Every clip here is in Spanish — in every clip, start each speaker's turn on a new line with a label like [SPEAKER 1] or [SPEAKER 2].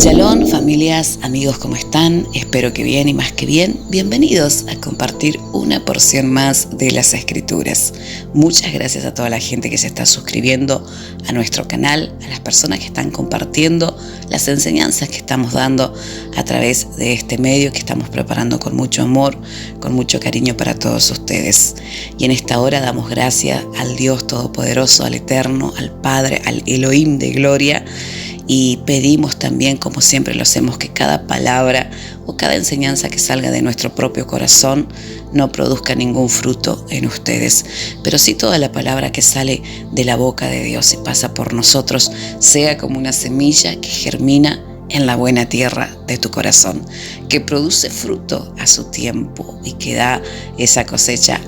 [SPEAKER 1] Shalom, familias, amigos, ¿cómo están? Espero que bien y más que bien. Bienvenidos a compartir una porción más de las Escrituras. Muchas gracias a toda la gente que se está suscribiendo a nuestro canal, a las personas que están compartiendo las enseñanzas que estamos dando a través de este medio que estamos preparando con mucho amor, con mucho cariño para todos ustedes. Y en esta hora damos gracias al Dios Todopoderoso, al Eterno, al Padre, al Elohim de gloria. Y pedimos también, como siempre lo hacemos, que cada palabra o cada enseñanza que salga de nuestro propio corazón no produzca ningún fruto en ustedes, pero sí toda la palabra que sale de la boca de Dios y pasa por nosotros sea como una semilla que germina en la buena tierra de tu corazón, que produce fruto a su tiempo y que da esa cosecha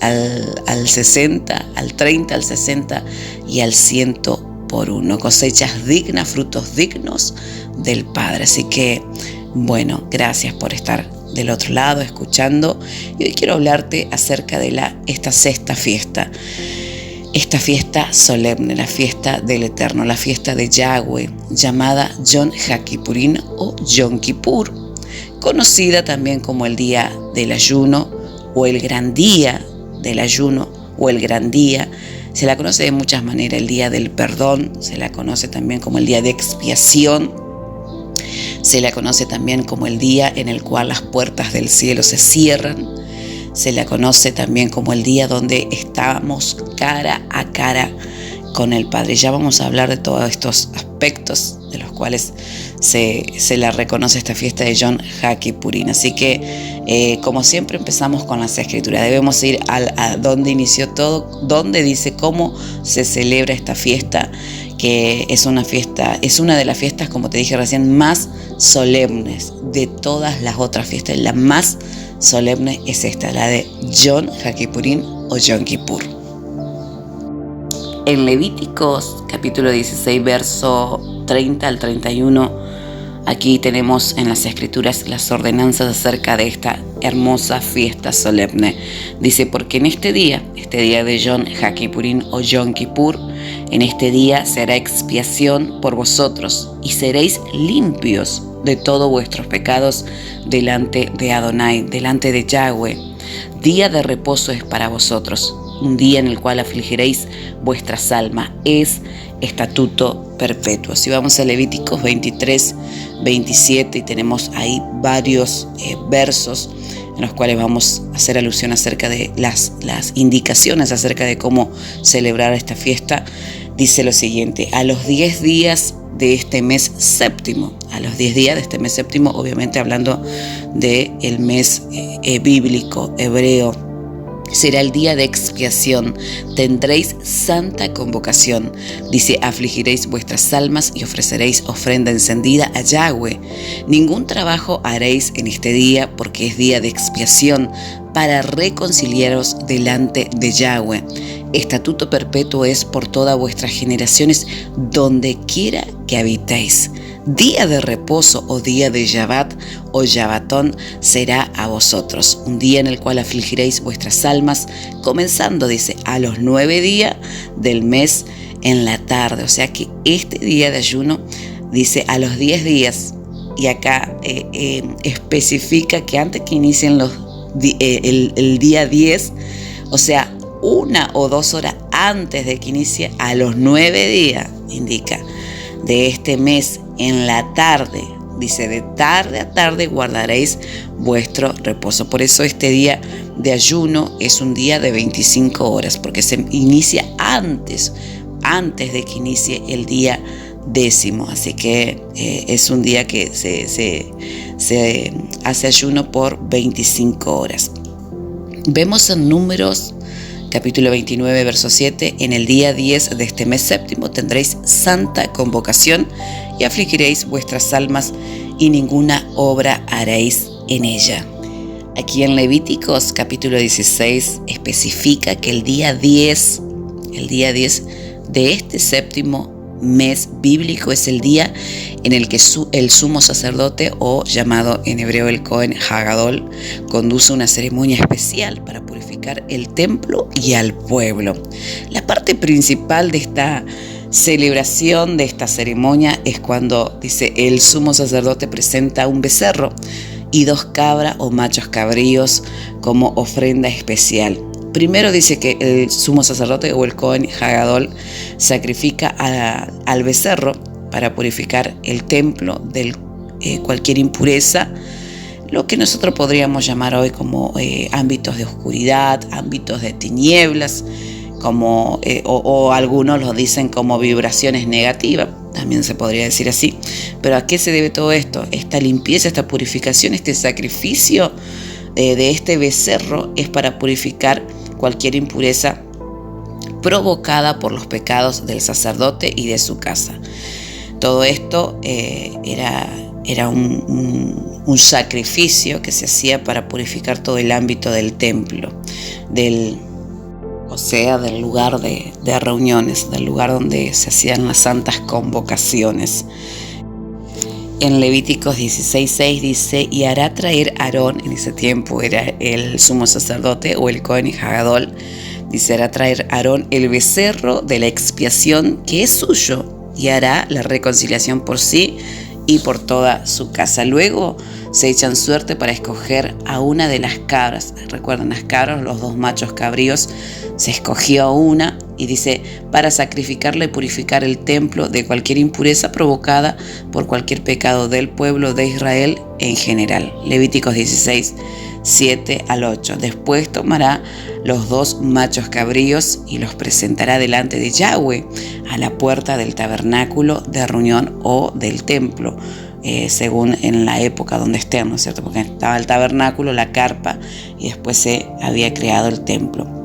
[SPEAKER 1] al 60, al 30, al 60 y al 100 por uno, cosechas dignas, frutos dignos del Padre. Así que, bueno, gracias por estar del otro lado, escuchando. Y hoy quiero hablarte acerca de esta sexta fiesta, esta fiesta solemne, la fiesta del Eterno, la fiesta de Yahweh, llamada Yom HaKippurim o Yom Kippur, conocida también como el día del ayuno o el gran día del ayuno o el gran día. Se la conoce de muchas maneras, el día del perdón, se la conoce también como el día de expiación, se la conoce también como el día en el cual las puertas del cielo se cierran, se la conoce también como el día donde estamos cara a cara con el Padre. Ya vamos a hablar de todos estos aspectos de los cuales se la reconoce esta fiesta de Yom HaKippurim. Así que, como siempre, empezamos con las Escrituras. Debemos ir a donde inició todo, donde dice cómo se celebra esta fiesta, que es una de las fiestas, como te dije recién, más solemnes de todas las otras fiestas. La más solemne es esta, la de Yom HaKippurim o Yom Kippur. En Levíticos capítulo 16, verso 30 al 31, aquí tenemos en las Escrituras las ordenanzas acerca de esta hermosa fiesta solemne. Dice, porque en este día de Yom HaKippurim o Yom Kippur, en este día se hará expiación por vosotros y seréis limpios de todos vuestros pecados delante de Adonai, delante de Yahweh. Día de reposo es para vosotros, un día en el cual afligiréis vuestras almas, es estatuto perpetuo. Si vamos a Levíticos 23, 27, y tenemos ahí varios versos en los cuales vamos a hacer alusión acerca de las indicaciones acerca de cómo celebrar esta fiesta. Dice lo siguiente: a los 10 días de este mes séptimo, obviamente hablando del mes bíblico hebreo, será el día de expiación, tendréis santa convocación. Dice, afligiréis vuestras almas y ofreceréis ofrenda encendida a Yahweh. Ningún trabajo haréis en este día, porque es día de expiación, para reconciliaros delante de Yahweh. Estatuto perpetuo es por todas vuestras generaciones, donde quiera que habitéis. Día de reposo o día de Shabbat o Shabbatón será a vosotros, un día en el cual afligiréis vuestras almas, comenzando, dice, a los 9 días del mes en la tarde. O sea que este día de ayuno, dice, a los 10 días, y acá especifica que antes que inicien el día 10, o sea, 1 o 2 horas antes de que inicie, a los 9 días, indica, de este mes en la tarde, dice, de tarde a tarde guardaréis vuestro reposo. Por eso este día de ayuno es un día de 25 horas, porque se inicia antes de que inicie el día 10º. Así que es un día que se hace ayuno por 25 horas. Vemos en Números capítulo 29, verso 7, en el día 10 de este mes séptimo tendréis santa convocación y afligiréis vuestras almas y ninguna obra haréis en ella. Aquí en Levíticos capítulo 16 especifica que el día 10 de este séptimo mes bíblico es el día en el que el sumo sacerdote, o llamado en hebreo el Cohen Hagadol, conduce una ceremonia especial para purificar el templo y al pueblo. La parte principal de celebración de esta ceremonia es cuando, dice, el sumo sacerdote presenta un becerro y 2 cabras o machos cabríos como ofrenda especial. Primero dice que el sumo sacerdote o el Cohen Hagadol sacrifica al becerro para purificar el templo de cualquier impureza, lo que nosotros podríamos llamar hoy como ámbitos de oscuridad, ámbitos de tinieblas, como, o algunos lo dicen como vibraciones negativas, también se podría decir así. Pero ¿a qué se debe todo esto? Esta limpieza, esta purificación, este sacrificio de este becerro es para purificar cualquier impureza provocada por los pecados del sacerdote y de su casa. Todo esto era un sacrificio que se hacía para purificar todo el ámbito del templo, del lugar de reuniones, del lugar donde se hacían las santas convocaciones. En Levíticos 16:6 dice: y hará traer Aarón, en ese tiempo era el sumo sacerdote o el Cohen Hagadol, dice, hará traer Aarón el becerro de la expiación que es suyo, y hará la reconciliación por sí y por toda su casa. Luego se echan suerte para escoger a una de las cabras. Recuerden, las cabras, los 2 machos cabríos, se escogió a una y dice, para sacrificarla y purificar el templo de cualquier impureza provocada por cualquier pecado del pueblo de Israel en general. Levíticos 16, 7 al 8. Después tomará los 2 machos cabríos y los presentará delante de Yahweh a la puerta del tabernáculo de reunión o del templo, según en la época donde estén, ¿no es cierto? Porque estaba el tabernáculo, la carpa, y después se había creado el templo.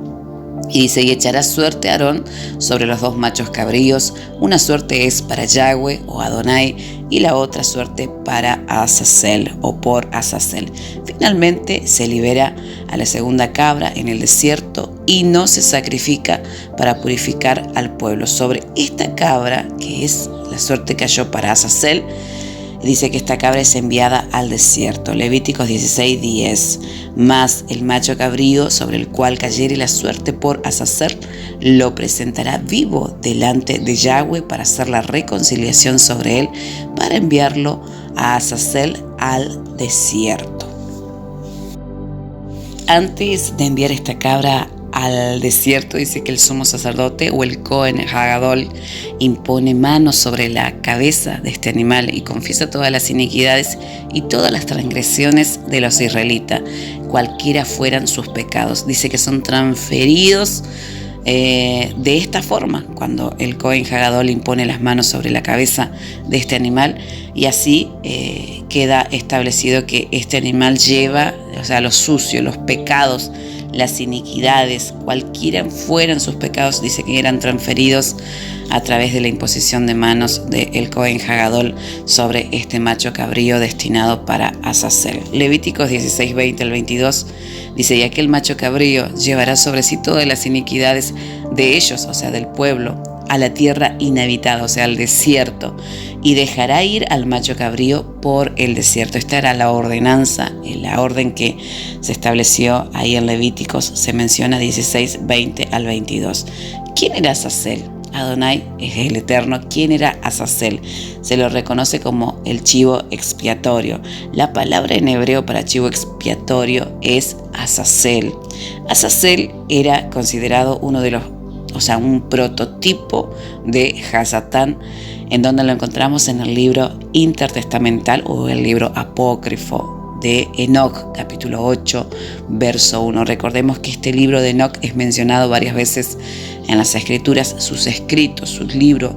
[SPEAKER 1] Y dice, y echará suerte a Aarón sobre los 2 machos cabríos. Una suerte es para Yahweh o Adonai y la otra suerte para Azazel o por Azazel. Finalmente se libera a la segunda cabra en el desierto y no se sacrifica para purificar al pueblo. Sobre esta cabra, que es la suerte que cayó para Azazel, dice que esta cabra es enviada al desierto. Levíticos 16:10. Mas el macho cabrío sobre el cual cayere la suerte por Azazel lo presentará vivo delante de Yahweh para hacer la reconciliación sobre él, para enviarlo a Azazel al desierto. Antes de enviar esta cabra al desierto, dice que el sumo sacerdote o el Cohen Hagadol impone manos sobre la cabeza de este animal y confiesa todas las iniquidades y todas las transgresiones de los israelitas, cualquiera fueran sus pecados. Dice que son transferidos de esta forma, cuando el Cohen Hagadol impone las manos sobre la cabeza de este animal, y así queda establecido que este animal lleva, los sucios, los pecados, las iniquidades, cualquiera fueran sus pecados, dice que eran transferidos a través de la imposición de manos del Cohen Hagadol sobre este macho cabrío destinado para Azazel. Levíticos 16:20 al 22 dice, y aquel macho cabrío llevará sobre sí todas las iniquidades de ellos, del pueblo, a la tierra inhabitada, al desierto, y dejará ir al macho cabrío por el desierto. Esta era la ordenanza, la orden que se estableció ahí en Levíticos, se menciona 16:20 al 22. ¿Quién era Azazel? Adonai es el Eterno. ¿Quién era Azazel? Se lo reconoce como el chivo expiatorio. La palabra en hebreo para chivo expiatorio es Azazel. Azazel era considerado uno de los, un prototipo de Hasatán, en donde lo encontramos en el libro intertestamental o el libro apócrifo de Enoc, capítulo 8, verso 1. Recordemos que este libro de Enoc es mencionado varias veces en las Escrituras. Sus escritos, sus libros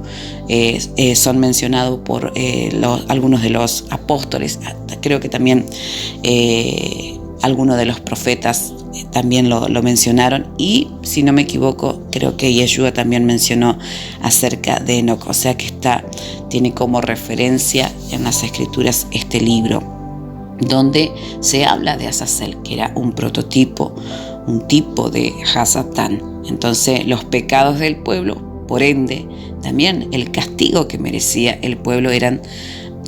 [SPEAKER 1] son mencionados por algunos de los apóstoles. Creo que también algunos de los profetas también lo mencionaron, y si no me equivoco, creo que Yeshua también mencionó acerca de Enoc. O sea que tiene como referencia en las Escrituras este libro, donde se habla de Azazel, que era un prototipo, un tipo de Hasatán. Entonces, los pecados del pueblo, por ende, también el castigo que merecía el pueblo, eran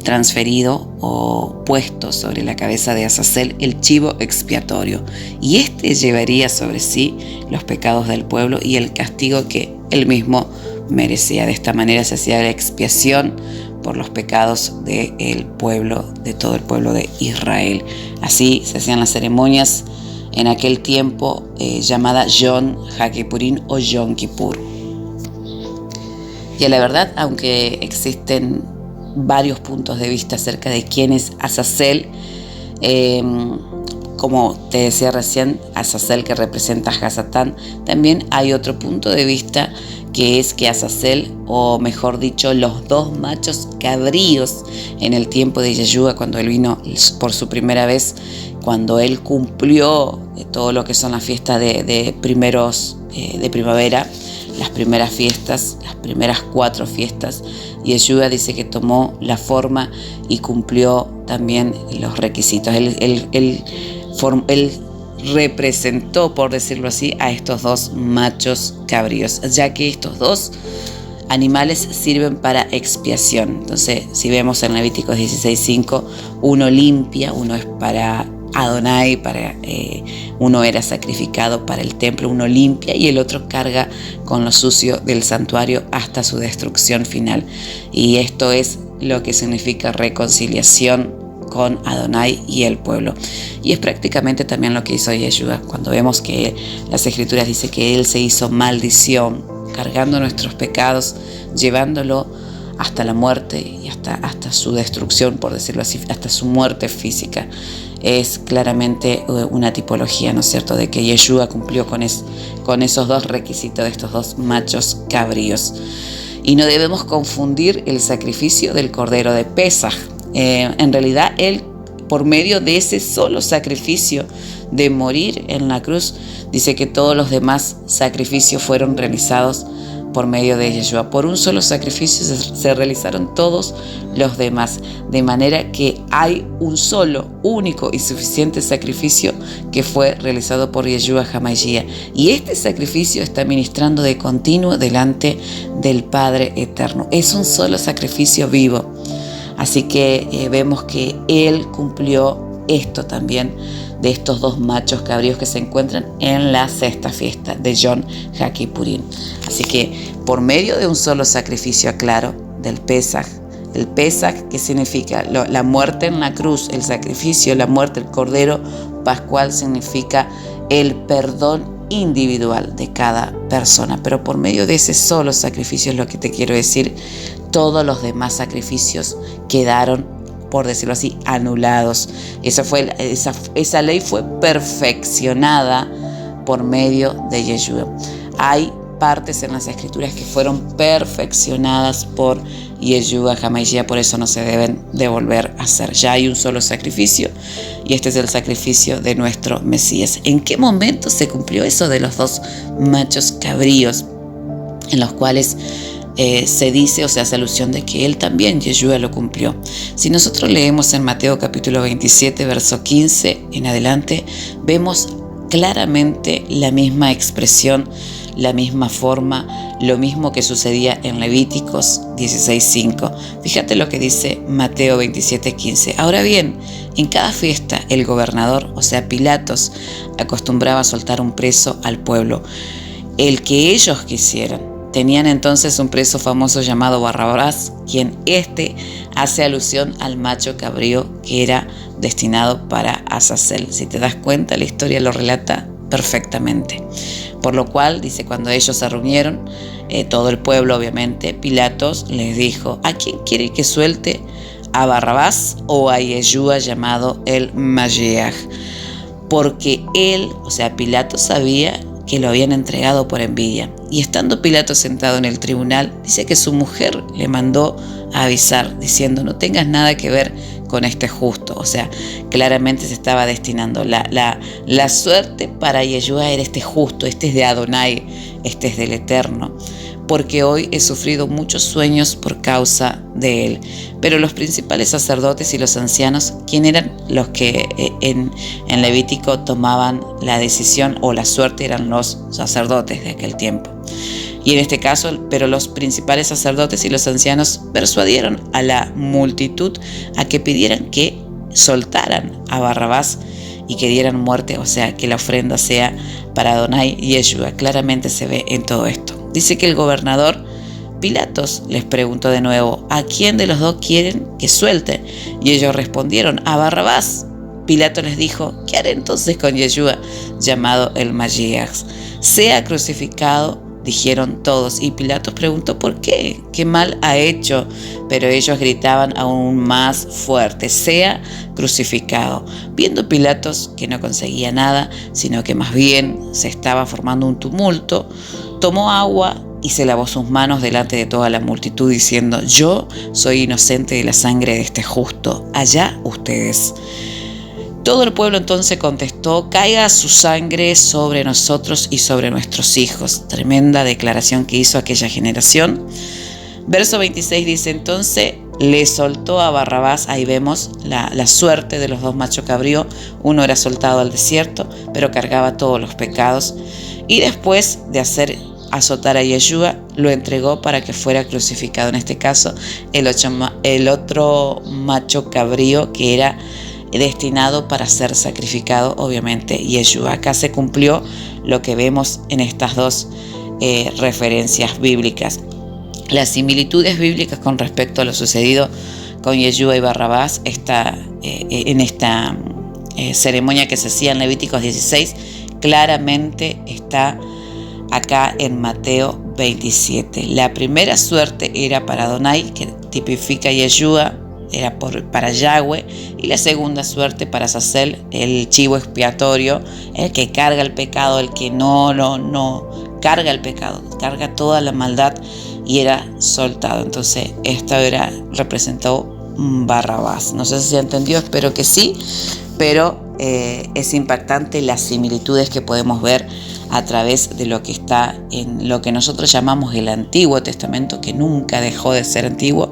[SPEAKER 1] transferidos o puestos sobre la cabeza de Azazel, el chivo expiatorio. Y este llevaría sobre sí los pecados del pueblo y el castigo que él mismo merecía. De esta manera se hacía la expiación por los pecados del pueblo, de todo el pueblo de Israel. Así se hacían las ceremonias en aquel tiempo llamada Yom HaKippurim o Yom Kippur. Y a la verdad, aunque existen varios puntos de vista acerca de quién es Azazel, como te decía recién, Azazel que representa a Hasatán, también hay otro punto de vista que es que Azazel, o mejor dicho, los dos machos cabríos en el tiempo de Yeshua, cuando él vino por su primera vez, cuando él cumplió todo lo que son las fiestas de primavera, las primeras fiestas, las primeras 4 fiestas, Yeshua dice que tomó la forma y cumplió también los requisitos. Él representó, por decirlo así, a estos dos machos cabríos, ya que estos dos animales sirven para expiación. Entonces, si vemos en Levíticos 16:5, uno limpia, uno es para Adonai, uno era sacrificado para el templo, uno limpia, y el otro carga con lo sucio del santuario hasta su destrucción final. Y esto es lo que significa reconciliación con Adonai y el pueblo. Y es prácticamente también lo que hizo Yeshua. Cuando vemos que las Escrituras dicen que Él se hizo maldición, cargando nuestros pecados, llevándolo hasta la muerte y hasta su destrucción, por decirlo así, hasta su muerte física. Es claramente una tipología, ¿no es cierto?, de que Yeshua cumplió con esos dos requisitos de estos dos machos cabríos. Y no debemos confundir el sacrificio del Cordero de Pesaj. En realidad, Él, por medio de ese solo sacrificio de morir en la cruz, dice que todos los demás sacrificios fueron realizados por medio de Yeshua. Por un solo sacrificio se realizaron todos los demás, de manera que hay un solo, único y suficiente sacrificio que fue realizado por Yeshua HaMashiach. Y este sacrificio está ministrando de continuo delante del Padre Eterno. Es un solo sacrificio vivo. Así que vemos que Él cumplió esto también de estos dos machos cabríos que se encuentran en la sexta fiesta de Yom HaKippurim. Así que por medio de un solo sacrificio, aclaro, del Pesaj, el Pesaj que significa la muerte en la cruz, el sacrificio, la muerte, el cordero pascual significa el perdón individual de cada persona. Pero por medio de ese solo sacrificio es lo que te quiero decir, todos los demás sacrificios quedaron, por decirlo así, anulados. Esa ley fue perfeccionada por medio de Yeshua. Hay partes en las Escrituras que fueron perfeccionadas por Yeshua HaMashiach, por eso no se deben de volver a hacer. Ya hay un solo sacrificio y este es el sacrificio de nuestro Mesías. ¿En qué momento se cumplió eso de los dos machos cabríos, en los cuales se dice o se hace alusión de que Él también, Yeshua, lo cumplió? Si nosotros leemos en Mateo capítulo 27, verso 15 en adelante, vemos claramente la misma expresión, la misma forma, lo mismo que sucedía en Levíticos 16:5. Fíjate lo que dice Mateo 27:15. Ahora bien, en cada fiesta el gobernador, o sea Pilatos, acostumbraba a soltar un preso al pueblo, el que ellos quisieran. Tenían entonces un preso famoso llamado Barrabás, quien hace alusión al macho cabrío que era destinado para Azazel. Si te das cuenta, la historia lo relata perfectamente. Por lo cual, dice, cuando ellos se reunieron, todo el pueblo obviamente, Pilatos les dijo: ¿a quién quiere que suelte? ¿A Barrabás o a Yeshua llamado el Mashiach? Porque él, o sea, Pilatos, sabía que lo habían entregado por envidia. Y estando Pilato sentado en el tribunal, dice que su mujer le mandó a avisar, diciendo: no tengas nada que ver con este justo. O sea, claramente se estaba destinando. La suerte para Yeshua era este justo, este es de Adonai, este es del Eterno, porque hoy he sufrido muchos sueños por causa de él. Pero los principales sacerdotes y los ancianos, ¿quién eran los que en Levítico tomaban la decisión o la suerte? Eran los sacerdotes de aquel tiempo. Y en este caso, pero los principales sacerdotes y los ancianos persuadieron a la multitud a que pidieran que soltaran a Barrabás y que dieran muerte, o sea, que la ofrenda sea para Adonai y Yeshua. Claramente se ve en todo esto. Dice que el gobernador Pilatos les preguntó de nuevo: ¿a quién de los dos quieren que suelte? Y ellos respondieron: a Barrabás. Pilato les dijo: ¿qué haré entonces con Yeshua, llamado el Mashiach? Sea crucificado, dijeron todos. Y Pilatos preguntó: ¿por qué? ¿Qué mal ha hecho? Pero ellos gritaban aún más fuerte: sea crucificado. Viendo Pilatos que no conseguía nada, sino que más bien se estaba formando un tumulto, tomó agua y se lavó sus manos delante de toda la multitud, diciendo: yo soy inocente de la sangre de este justo, allá ustedes. Todo el pueblo entonces contestó: caiga su sangre sobre nosotros y sobre nuestros hijos. Tremenda declaración que hizo aquella generación. Verso 26 dice: entonces le soltó a Barrabás. Ahí vemos la suerte de los dos machos cabríos. Uno era soltado al desierto, pero cargaba todos los pecados. Y después de hacer azotar a Yeshua, lo entregó para que fuera crucificado. En este caso, el otro macho cabrío que era destinado para ser sacrificado, obviamente Yeshua. Acá se cumplió lo que vemos en estas dos referencias bíblicas. Las similitudes bíblicas con respecto a lo sucedido con Yeshua y Barrabás en esta ceremonia que se hacía en Levíticos 16 claramente está acá en Mateo 27. La primera suerte era para Adonai, que tipifica a Yeshua, era para Yahweh, y la segunda suerte para Azazel, el chivo expiatorio, el que carga el pecado, el que no carga el pecado, carga toda la maldad, y era soltado. Entonces esto representó Barrabás. No sé si se entendió, espero que sí, pero es impactante las similitudes que podemos ver a través de lo que está en lo que nosotros llamamos el Antiguo Testamento, que nunca dejó de ser antiguo,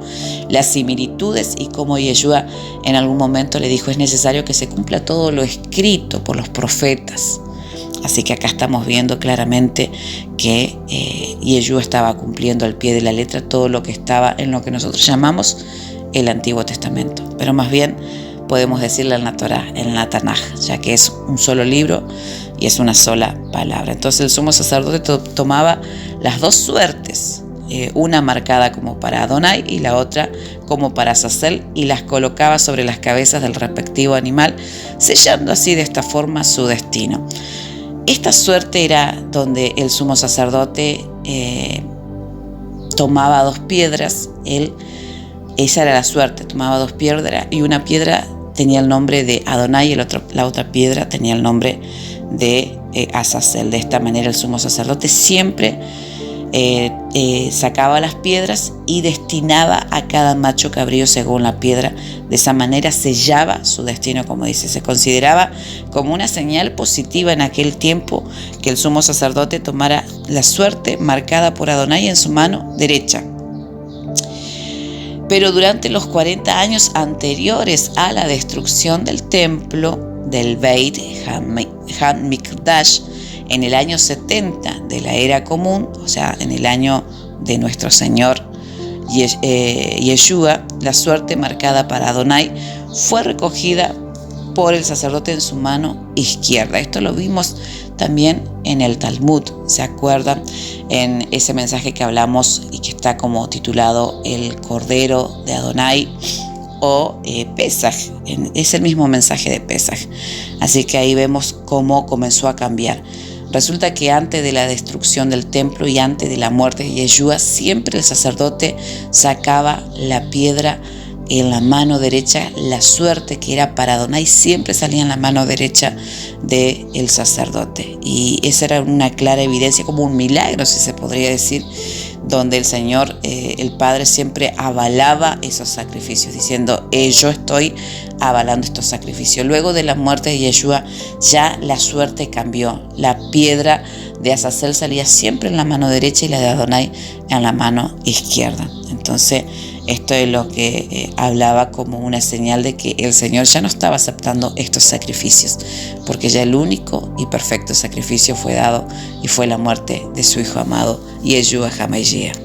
[SPEAKER 1] las similitudes y cómo Yeshua en algún momento le dijo: es necesario que se cumpla todo lo escrito por los profetas. Así que acá estamos viendo claramente que Yeshua estaba cumpliendo al pie de la letra todo lo que estaba en lo que nosotros llamamos el Antiguo Testamento, pero más bien podemos decirle en la Torá, en la Tanaj, ya que es un solo libro y es una sola palabra. Entonces el sumo sacerdote tomaba las dos suertes, una marcada como para Adonai y la otra como para Azazel, y las colocaba sobre las cabezas del respectivo animal, sellando así de esta forma su destino. Esta suerte era donde el sumo sacerdote tomaba dos piedras. Esa era la suerte, tomaba dos piedras, y una piedra tenía el nombre de Adonai y la otra piedra tenía el nombre de Azazel. De esta manera el sumo sacerdote siempre sacaba las piedras y destinaba a cada macho cabrío según la piedra. De esa manera sellaba su destino, como dice. Se consideraba como una señal positiva en aquel tiempo que el sumo sacerdote tomara la suerte marcada por Adonai en su mano derecha. Pero durante los 40 años anteriores a la destrucción del templo del Beit HaMikdash, en el año 70 de la era común, o sea, en el año de nuestro Señor Yeshua, la suerte marcada para Adonai fue recogida por el sacerdote en su mano izquierda. Esto lo vimos también en el Talmud, ¿se acuerdan? En ese mensaje que hablamos y que está como titulado El Cordero de Adonai o Pesaj. Es el mismo mensaje de Pesaj. Así que ahí vemos cómo comenzó a cambiar. Resulta que antes de la destrucción del templo y antes de la muerte de Yeshua, siempre el sacerdote sacaba la piedra en la mano derecha. La suerte que era para Adonai siempre salía en la mano derecha del sacerdote. Y esa era una clara evidencia, como un milagro, si se podría decir, donde el Señor, el Padre, siempre avalaba esos sacrificios, diciendo: yo estoy avalando estos sacrificios. Luego de la muerte de Yeshua, ya la suerte cambió. La piedra de Azazel salía siempre en la mano derecha y la de Adonai en la mano izquierda. Entonces, esto es lo que hablaba como una señal de que el Señor ya no estaba aceptando estos sacrificios, porque ya el único y perfecto sacrificio fue dado, y fue la muerte de su Hijo amado, Yeshua HaMashiach.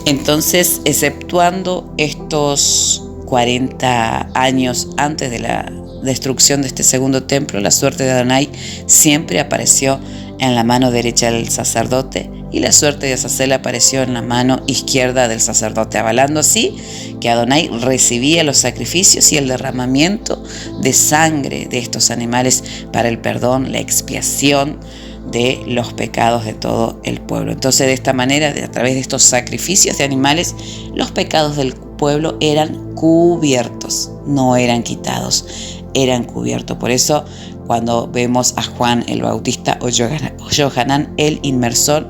[SPEAKER 1] Entonces, exceptuando estos 40 años antes de la destrucción de este segundo templo, la suerte de Adonai siempre apareció en la mano derecha del sacerdote, y la suerte de Azazel apareció en la mano izquierda del sacerdote, avalando así que Adonai recibía los sacrificios y el derramamiento de sangre de estos animales para el perdón, la expiación de los pecados de todo el pueblo. Entonces, de esta manera, a través de estos sacrificios de animales, los pecados del pueblo eran cubiertos, no eran quitados, eran cubiertos. Por eso, cuando vemos a Juan el Bautista o Yohanan el Inmersor,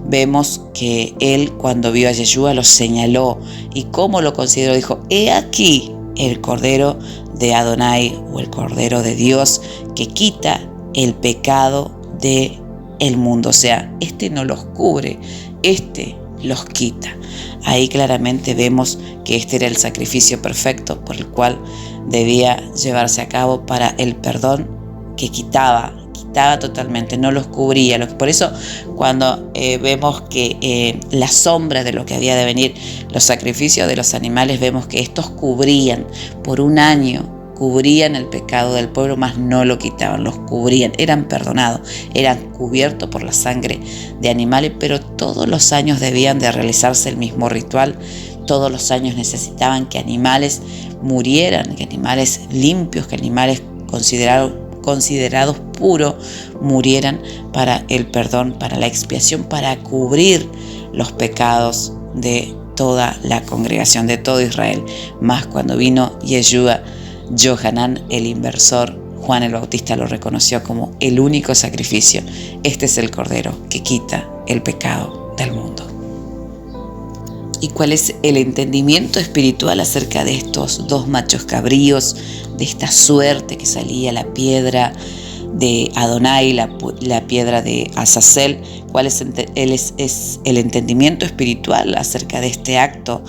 [SPEAKER 1] vemos que él, cuando vio a Yeshua, lo señaló. ¿Y cómo lo consideró? Dijo: he aquí el Cordero de Adonai, o el Cordero de Dios, que quita el pecado del mundo. O sea, este no los cubre, este los quita. Ahí claramente vemos que este era el sacrificio perfecto por el cual debía llevarse a cabo para el perdón, que quitaba totalmente, no los cubría. Por eso, cuando vemos que la sombra de lo que había de venir, los sacrificios de los animales, vemos que estos cubrían por un año, cubrían el pecado del pueblo, mas no lo quitaban, los cubrían, eran perdonados, eran cubiertos por la sangre de animales, pero todos los años debían de realizarse el mismo ritual. Todos los años necesitaban que animales murieran, que animales limpios, que animales considerados puros murieran para el perdón, para la expiación, para cubrir los pecados de toda la congregación, de todo Israel. Más cuando vino Yeshua, Yohanan el Inmersor, Juan el Bautista lo reconoció como el único sacrificio. Este es el Cordero que quita el pecado del mundo. ¿Y cuál es el entendimiento espiritual acerca de estos dos machos cabríos, de esta suerte que salía la piedra de Adonai, la piedra de Azazel? ¿Cuál es el entendimiento espiritual acerca de este acto?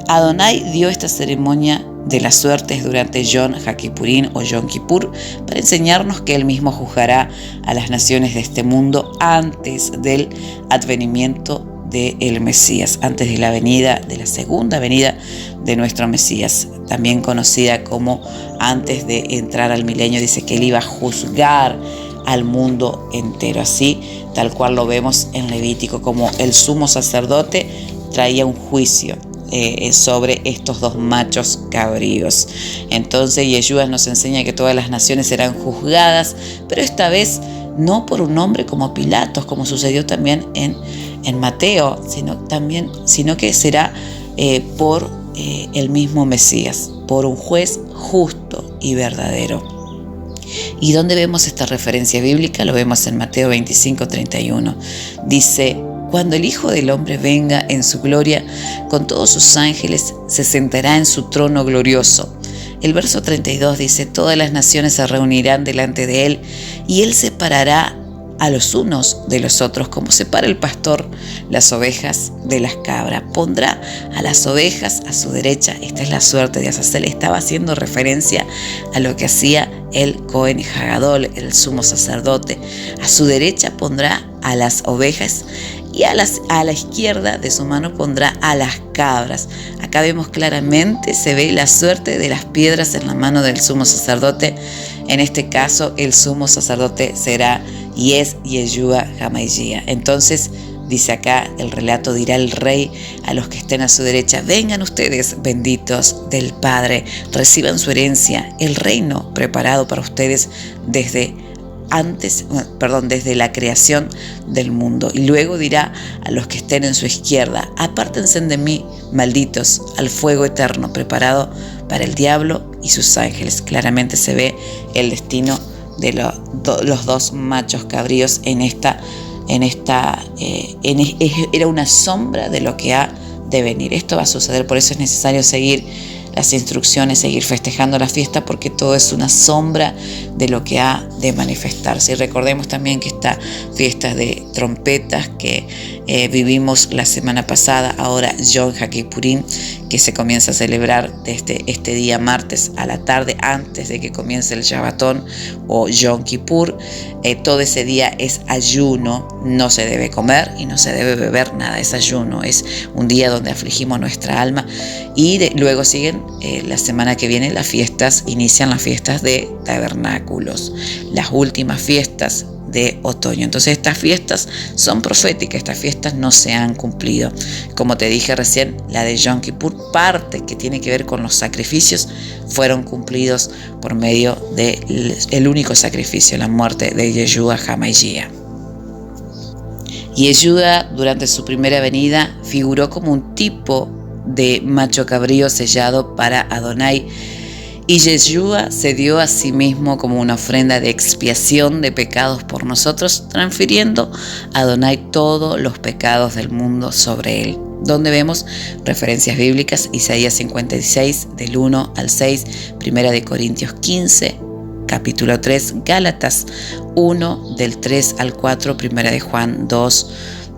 [SPEAKER 1] Adonai dio esta ceremonia de las suertes durante Yom HaKippurim o Yom Kippur para enseñarnos que Él mismo juzgará a las naciones de este mundo antes del advenimiento del Mesías, antes de la segunda venida de nuestro Mesías, también conocida como antes de entrar al milenio. Dice que Él iba a juzgar al mundo entero, así tal cual lo vemos en Levítico, como el sumo sacerdote traía un juicio sobre estos dos machos cabríos. Entonces Yeshua nos enseña que todas las naciones serán juzgadas, pero esta vez no por un hombre como Pilatos, como sucedió también en Mateo, sino que será por el mismo Mesías, por un juez justo y verdadero. ¿Y dónde vemos esta referencia bíblica? Lo vemos en Mateo 25:31. Dice: cuando el Hijo del Hombre venga en su gloria con todos sus ángeles, se sentará en su trono glorioso. El verso 32 dice: todas las naciones se reunirán delante de Él, y Él separará a los unos de los otros, como separa el pastor las ovejas de las cabras. Pondrá a las ovejas a su derecha. Esta es la suerte de Azazel. Estaba haciendo referencia a lo que hacía el Cohen Hagadol, el sumo sacerdote. A su derecha pondrá a las ovejas, y a la izquierda de su mano pondrá a las cabras. Acá vemos claramente, se ve la suerte de las piedras en la mano del sumo sacerdote. En este caso, el sumo sacerdote será y es Yeshua HaMashiach. Entonces, dice acá el relato: dirá el rey a los que estén a su derecha: vengan ustedes, benditos del Padre, reciban su herencia, el reino preparado para ustedes desde la creación del mundo. Y luego dirá a los que estén en su izquierda: apártense de mí, malditos, al fuego eterno preparado para el diablo y sus ángeles. Claramente se ve el destino de los dos machos cabríos era una sombra de lo que ha de venir. Esto va a suceder, por eso es necesario seguir las instrucciones, seguir festejando la fiesta, porque todo es una sombra de lo que ha de manifestarse. Y recordemos también que esta fiesta de trompetas que vivimos la semana pasada, ahora Yom HaKippurim, que se comienza a celebrar desde este día martes a la tarde, antes de que comience el Shabbatón o Yom Kippur. Todo ese día es ayuno, no se debe comer y no se debe beber nada, es ayuno, es un día donde afligimos nuestra alma. Y luego siguen la semana que viene inician las fiestas de tabernáculos, las últimas fiestas de otoño. Entonces estas fiestas son proféticas, estas fiestas no se han cumplido. Como te dije recién, la de Yom Kippur, parte que tiene que ver con los sacrificios, fueron cumplidos por medio del único sacrificio, la muerte de Yeshua HaMashiach. Yeshua, durante su primera venida, figuró como un tipo de macho cabrío sellado para Adonai, y Yeshua se dio a sí mismo como una ofrenda de expiación de pecados por nosotros, transfiriendo a Adonai todos los pecados del mundo sobre él. Donde vemos referencias bíblicas: Isaías 56, del 1 al 6, 1 Corintios 15, capítulo 3, Gálatas 1, del 3 al 4, 1 Juan 2,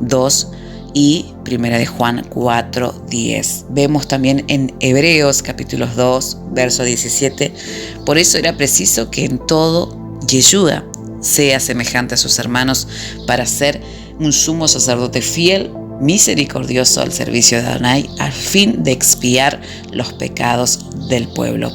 [SPEAKER 1] 2 y 1 Juan 4, 10. Vemos también en Hebreos capítulo 2, verso 17, por eso era preciso que en todo Yeshua sea semejante a sus hermanos para ser un sumo sacerdote fiel, misericordioso al servicio de Adonai, al fin de expiar los pecados del pueblo.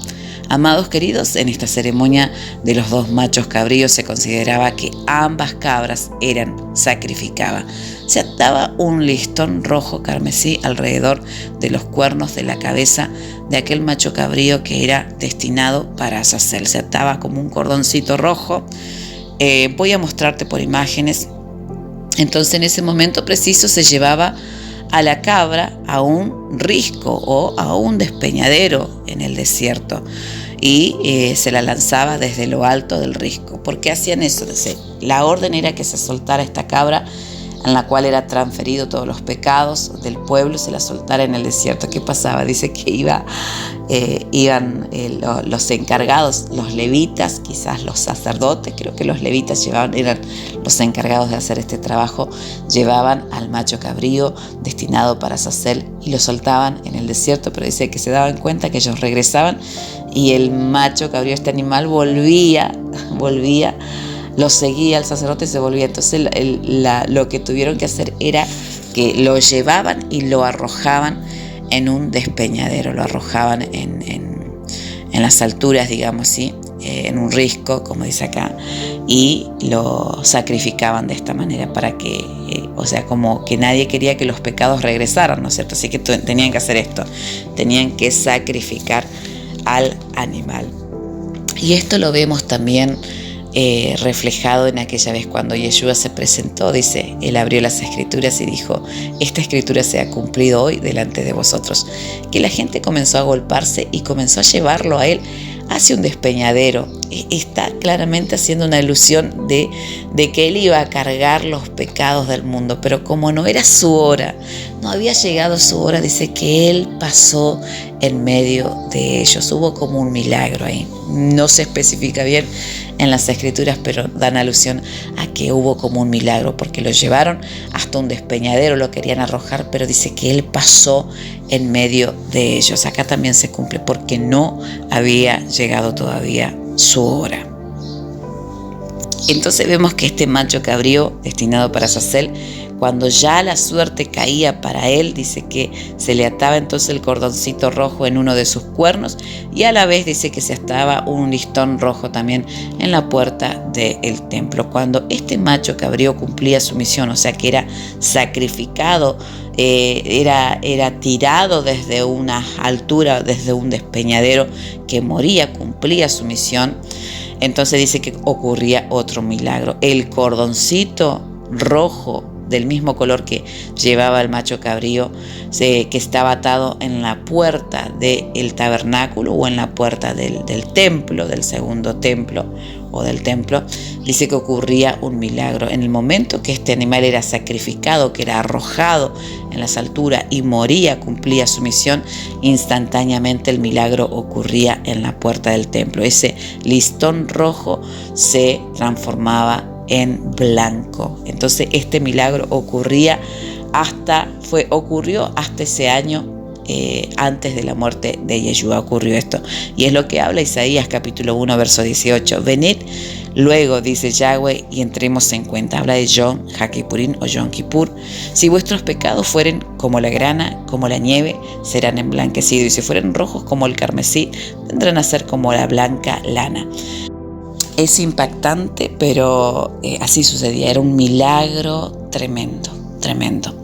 [SPEAKER 1] Amados queridos, en esta ceremonia de los dos machos cabríos se consideraba que ambas cabras eran sacrificadas. Se ataba un listón rojo carmesí alrededor de los cuernos de la cabeza de aquel macho cabrío que era destinado para Azazel. Se ataba como un cordoncito rojo. Voy a mostrarte por imágenes. Entonces, en ese momento preciso se llevaba a la cabra a un risco o a un despeñadero en el desierto y se la lanzaba desde lo alto del risco. ¿Por qué hacían eso? La orden era que se soltara esta cabra en la cual era transferido todos los pecados del pueblo, se la soltara en el desierto. ¿Qué pasaba? Dice que iban los encargados, los levitas, quizás los sacerdotes, creo que los levitas eran los encargados de hacer este trabajo, llevaban al macho cabrío destinado para Azazel y lo soltaban en el desierto, pero dice que se daban cuenta que ellos regresaban y el macho cabrío, este animal, volvía, lo seguía al sacerdote y se volvía. Entonces lo que tuvieron que hacer era que lo llevaban y lo arrojaban en un despeñadero, lo arrojaban en las alturas, digamos así, en un risco, como dice acá, y lo sacrificaban de esta manera para que, como que nadie quería que los pecados regresaran, ¿no es cierto? Así que tenían que hacer esto, tenían que sacrificar al animal. Y esto lo vemos también reflejado en aquella vez cuando Yeshua se presentó. Dice, él abrió las escrituras y dijo: esta escritura se ha cumplido hoy delante de vosotros. Que la gente comenzó a agolparse y comenzó a llevarlo a él hacia un despeñadero. Está claramente haciendo una alusión de que él iba a cargar los pecados del mundo, pero como no era su hora, no había llegado su hora, dice que él pasó en medio de ellos. Hubo como un milagro ahí. No se especifica bien en las escrituras, pero dan alusión a que hubo como un milagro, porque lo llevaron hasta un despeñadero, lo querían arrojar, pero dice que él pasó en medio de ellos. Acá también se cumple, porque no había llegado todavía su hora. Entonces vemos que este macho cabrío destinado para Azazel, cuando ya la suerte caía para él, dice que se le ataba entonces el cordoncito rojo en uno de sus cuernos y a la vez dice que se ataba un listón rojo también en la puerta del templo. Cuando este macho cabrío cumplía su misión, o sea que era sacrificado, era tirado desde una altura, desde un despeñadero, que moría, cumplía su misión, entonces dice que ocurría otro milagro. El cordoncito rojo del mismo color que llevaba el macho cabrío, que estaba atado en la puerta del tabernáculo o en la puerta del templo, del segundo templo o del templo, dice que ocurría un milagro. En el momento que este animal era sacrificado, que era arrojado en las alturas y moría, cumplía su misión, instantáneamente el milagro ocurría en la puerta del templo. Ese listón rojo se transformaba en blanco. Entonces este milagro ocurrió hasta ese año, antes de la muerte de Yeshua ocurrió esto. Y es lo que habla Isaías capítulo 1 verso 18. Venid luego, dice Yahweh, y entremos en cuenta. Habla de Yom HaKippurim o Yom Kippur. Si vuestros pecados fueren como la grana, como la nieve, serán emblanquecidos, y si fueren rojos como el carmesí, vendrán a ser como la blanca lana. Es impactante, pero así sucedía. Era un milagro tremendo, tremendo.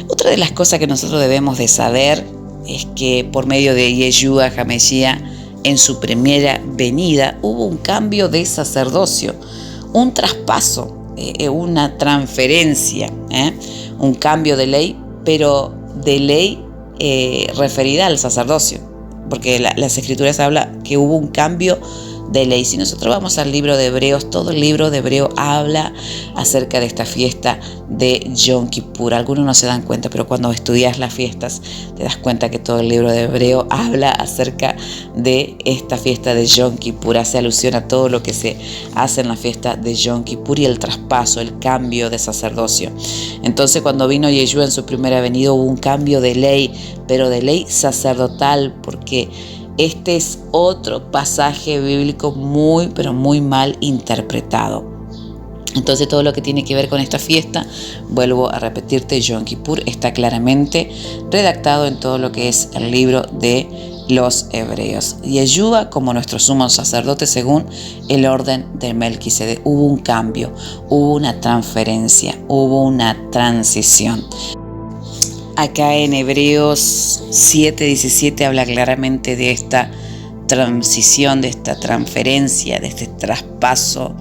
[SPEAKER 1] Otra de las cosas que nosotros debemos de saber es que por medio de Yeshua HaMashiach, en su primera venida, hubo un cambio de sacerdocio, un traspaso, una transferencia, un cambio de ley, pero de ley referida al sacerdocio, porque las Escrituras hablan que hubo un cambio de ley. Si nosotros vamos al libro de Hebreos, todo el libro de Hebreo habla acerca de esta fiesta de Yom Kippur. Algunos no se dan cuenta, pero cuando estudias las fiestas te das cuenta que todo el libro de Hebreo habla acerca de esta fiesta de Yom Kippur. Hace alusión a todo lo que se hace en la fiesta de Yom Kippur y el traspaso, el cambio de sacerdocio. Entonces, cuando vino Yeshua en su primera venida, hubo un cambio de ley, pero de ley sacerdotal, porque este es otro pasaje bíblico muy, pero muy mal interpretado. Entonces, todo lo que tiene que ver con esta fiesta, vuelvo a repetirte, Yom Kippur está claramente redactado en todo lo que es el libro de los Hebreos. Yeshua como nuestro sumo sacerdote según el orden de Melquisedec. Hubo un cambio, hubo una transferencia, hubo una transición. Acá en Hebreos 7:17 habla claramente de esta transición, de esta transferencia, de este traspaso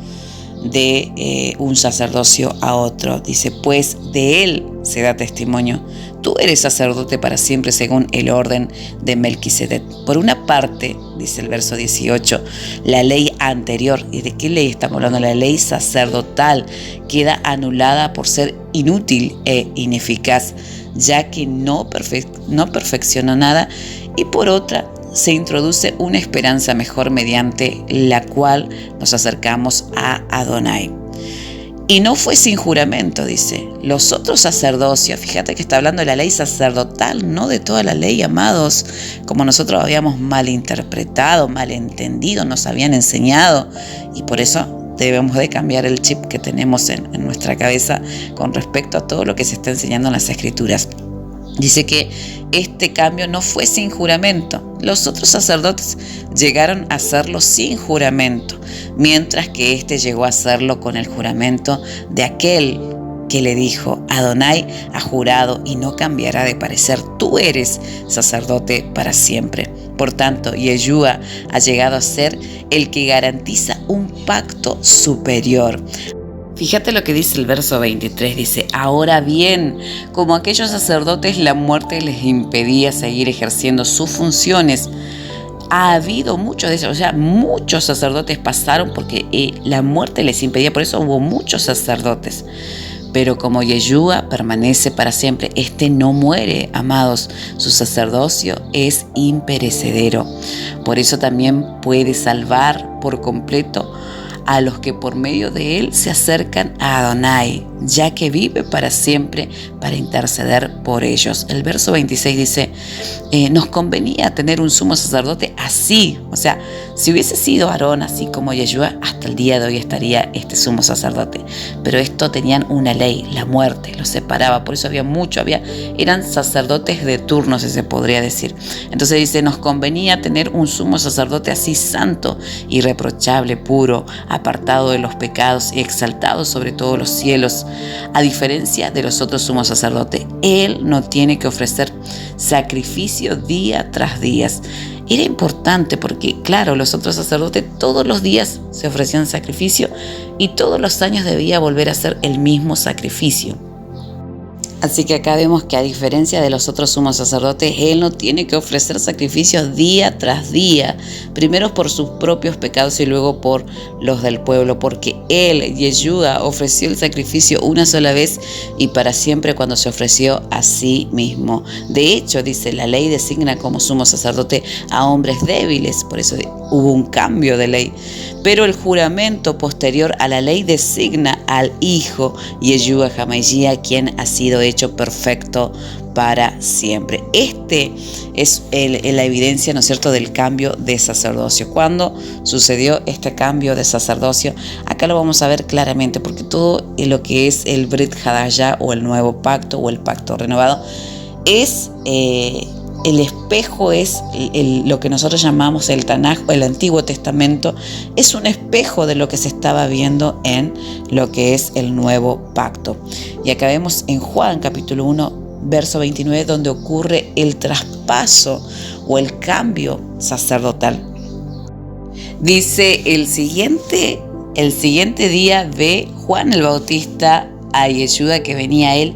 [SPEAKER 1] de un sacerdocio a otro. Dice, pues de él se da testimonio. Tú eres sacerdote para siempre según el orden de Melquisedec. Por una parte, dice el verso 18, la ley anterior, ¿y de qué ley estamos hablando? La ley sacerdotal queda anulada por ser inútil e ineficaz, ya que no perfeccionó nada, y por otra se introduce una esperanza mejor mediante la cual nos acercamos a Adonai. Y no fue sin juramento, dice. Los otros sacerdocios, fíjate que está hablando de la ley sacerdotal, no de toda la ley, amados, como nosotros habíamos malinterpretado, malentendido, nos habían enseñado, y por eso debemos de cambiar el chip que tenemos en nuestra cabeza con respecto a todo lo que se está enseñando en las Escrituras. Dice que este cambio no fue sin juramento. Los otros sacerdotes llegaron a hacerlo sin juramento, mientras que este llegó a hacerlo con el juramento de aquel que le dijo, Adonai ha jurado y no cambiará de parecer, tú eres sacerdote para siempre. Por tanto, Yeshua ha llegado a ser el que garantiza un pacto superior. Fíjate lo que dice el verso 23, dice, ahora bien, como aquellos sacerdotes la muerte les impedía seguir ejerciendo sus funciones, ha habido muchos de ellos, o sea, muchos sacerdotes pasaron porque la muerte les impedía, por eso hubo muchos sacerdotes. Pero como Yeshua permanece para siempre, este no muere, amados, su sacerdocio es imperecedero. Por eso también puede salvar por completo a los que por medio de él se acercan a Adonai, ya que vive para siempre para interceder por ellos. El verso 26 dice, nos convenía tener un sumo sacerdote así, o sea, si hubiese sido Aarón así como Yeshua, hasta el día de hoy estaría este sumo sacerdote. Pero esto tenían una ley, la muerte, los separaba, por eso eran sacerdotes de turno, si se podría decir. Entonces dice, nos convenía tener un sumo sacerdote así santo, irreprochable, puro, apartado de los pecados y exaltado sobre todos los cielos. A diferencia de los otros sumos sacerdotes, él no tiene que ofrecer sacrificio día tras día. Era importante porque, claro, los otros sacerdotes todos los días se ofrecían sacrificio y todos los años debía volver a hacer el mismo sacrificio. Así que acá vemos que a diferencia de los otros sumos sacerdotes, él no tiene que ofrecer sacrificios día tras día, primero por sus propios pecados y luego por los del pueblo, porque él, Yeshua, ofreció el sacrificio una sola vez y para siempre cuando se ofreció a sí mismo. De hecho, dice, la ley designa como sumo sacerdote a hombres débiles, por eso hubo un cambio de ley. Pero el juramento posterior a la ley designa al Hijo Yeshua HaMashiach, quien ha sido hecho perfecto para siempre. Este es la evidencia, ¿no es cierto?, del cambio de sacerdocio. ¿Cuándo sucedió este cambio de sacerdocio? Acá lo vamos a ver claramente, porque todo lo que es el Brit Hadashah o el nuevo pacto o el pacto renovado es el espejo es lo que nosotros llamamos el Tanaj o el Antiguo Testamento, es un espejo de lo que se estaba viendo en lo que es el Nuevo Pacto. Y acá vemos en Juan capítulo 1, verso 29, donde ocurre el traspaso o el cambio sacerdotal. Dice, el siguiente día ve Juan el Bautista a Yeshua que venía a él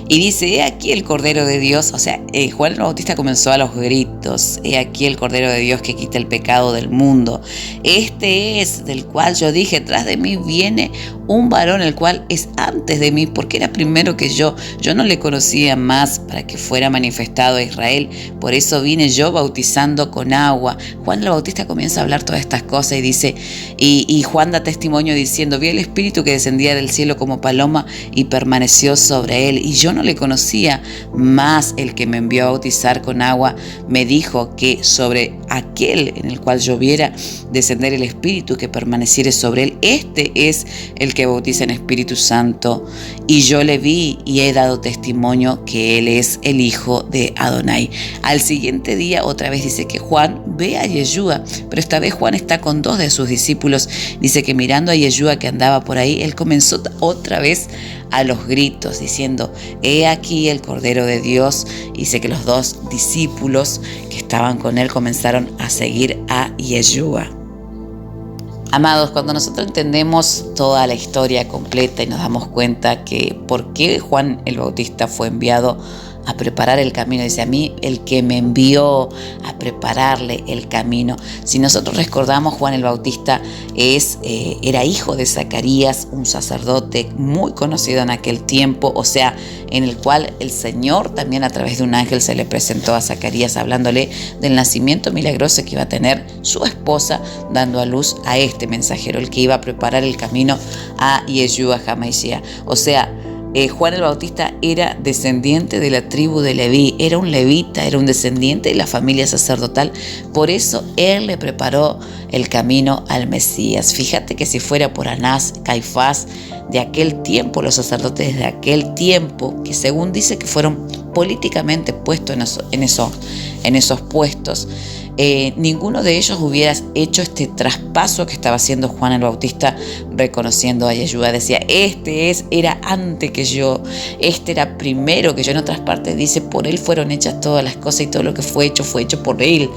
[SPEAKER 1] y dice, he aquí el Cordero de Dios. O sea, Juan el Bautista comenzó a los gritos, he aquí el Cordero de Dios que quita el pecado del mundo. Este es del cual yo dije, tras de mí viene un varón el cual es antes de mí, porque era primero que yo no le conocía más para que fuera manifestado a Israel, por eso vine yo bautizando con agua. Juan el Bautista comienza a hablar todas estas cosas y dice, y Juan da testimonio diciendo, vi el Espíritu que descendía del cielo como paloma y permaneció sobre él, y yo no le conocía más. El que me envió a bautizar con agua me dijo que sobre aquel en el cual yo viera descender el Espíritu que permaneciere sobre él, este es el que bautiza en Espíritu Santo, y yo le vi y he dado testimonio que él es el hijo de Adonai. Al siguiente día otra vez dice que Juan ve a Yeshua, pero esta vez Juan está con 2 de sus discípulos. Dice que mirando a Yeshua que andaba por ahí, él comenzó otra vez a los gritos diciendo, he aquí el Cordero de Dios. Dice que los 2 discípulos que estaban con él comenzaron a seguir a Yeshua. Amados, cuando nosotros entendemos toda la historia completa y nos damos cuenta que por qué Juan el Bautista fue enviado a preparar el camino, dice, a mí el que me envió a prepararle el camino. Si nosotros recordamos, Juan el Bautista era hijo de Zacarías, un sacerdote muy conocido en aquel tiempo, o sea, en el cual el Señor también a través de un ángel se le presentó a Zacarías hablándole del nacimiento milagroso que iba a tener su esposa, dando a luz a este mensajero, el que iba a preparar el camino a Yeshua HaMashiach. O sea, Juan el Bautista era descendiente de la tribu de Leví, era un levita, era un descendiente de la familia sacerdotal, por eso él le preparó el camino al Mesías. Fíjate que si fuera por Anás, Caifás, de aquel tiempo, los sacerdotes de aquel tiempo, que según dice que fueron políticamente puestos en esos puestos, ninguno de ellos hubiera hecho este traspaso que estaba haciendo Juan el Bautista reconociendo a Yeshua. Decía, era antes que yo, era primero que yo. En otras partes dice, por él fueron hechas todas las cosas y todo lo que fue hecho por él.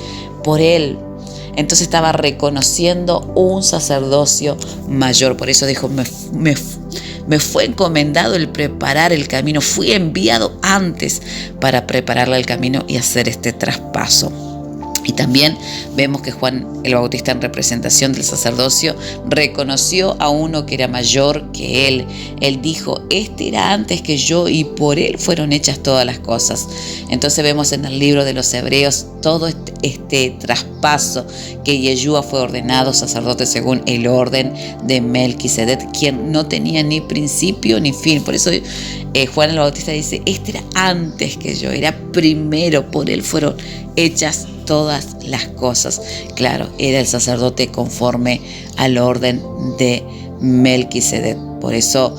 [SPEAKER 1] Entonces estaba reconociendo un sacerdocio mayor. Por eso dijo, me fue encomendado el preparar el camino. Fui enviado antes para prepararle el camino y hacer este traspaso. Y también vemos que Juan el Bautista, en representación del sacerdocio, reconoció a uno que era mayor que él. Él dijo, este era antes que yo y por él fueron hechas todas las cosas. Entonces vemos en el libro de los Hebreos todo este traspaso, que Yeshua fue ordenado sacerdote según el orden de Melquisedec, quien no tenía ni principio ni fin. Por eso Juan el Bautista dice, este era antes que yo, era primero, por él fueron hechas todas las cosas. Claro, era el sacerdote conforme al orden de Melquisedec. Por eso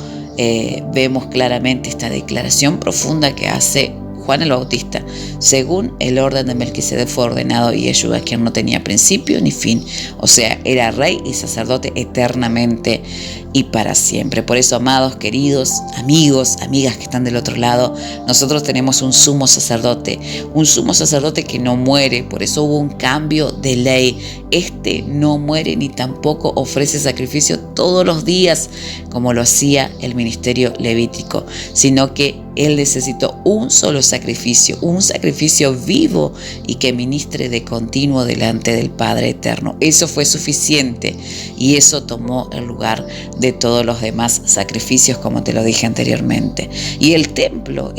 [SPEAKER 1] vemos claramente esta declaración profunda que hace Juan el Bautista. Según el orden de Melquisedec fue ordenado Yeshua, quien no tenía principio ni fin. O sea, era rey y sacerdote eternamente y para siempre. Por eso, amados, queridos, amigos, amigas que están del otro lado, nosotros tenemos un sumo sacerdote que no muere. Por eso hubo un cambio de ley. Este no muere ni tampoco ofrece sacrificio todos los días como lo hacía el ministerio levítico, sino que él necesitó un solo sacrificio, un sacrificio vivo y que ministre de continuo delante del Padre Eterno. Eso fue suficiente y eso tomó el lugar de todos los demás sacrificios, como te lo dije anteriormente. Y el templo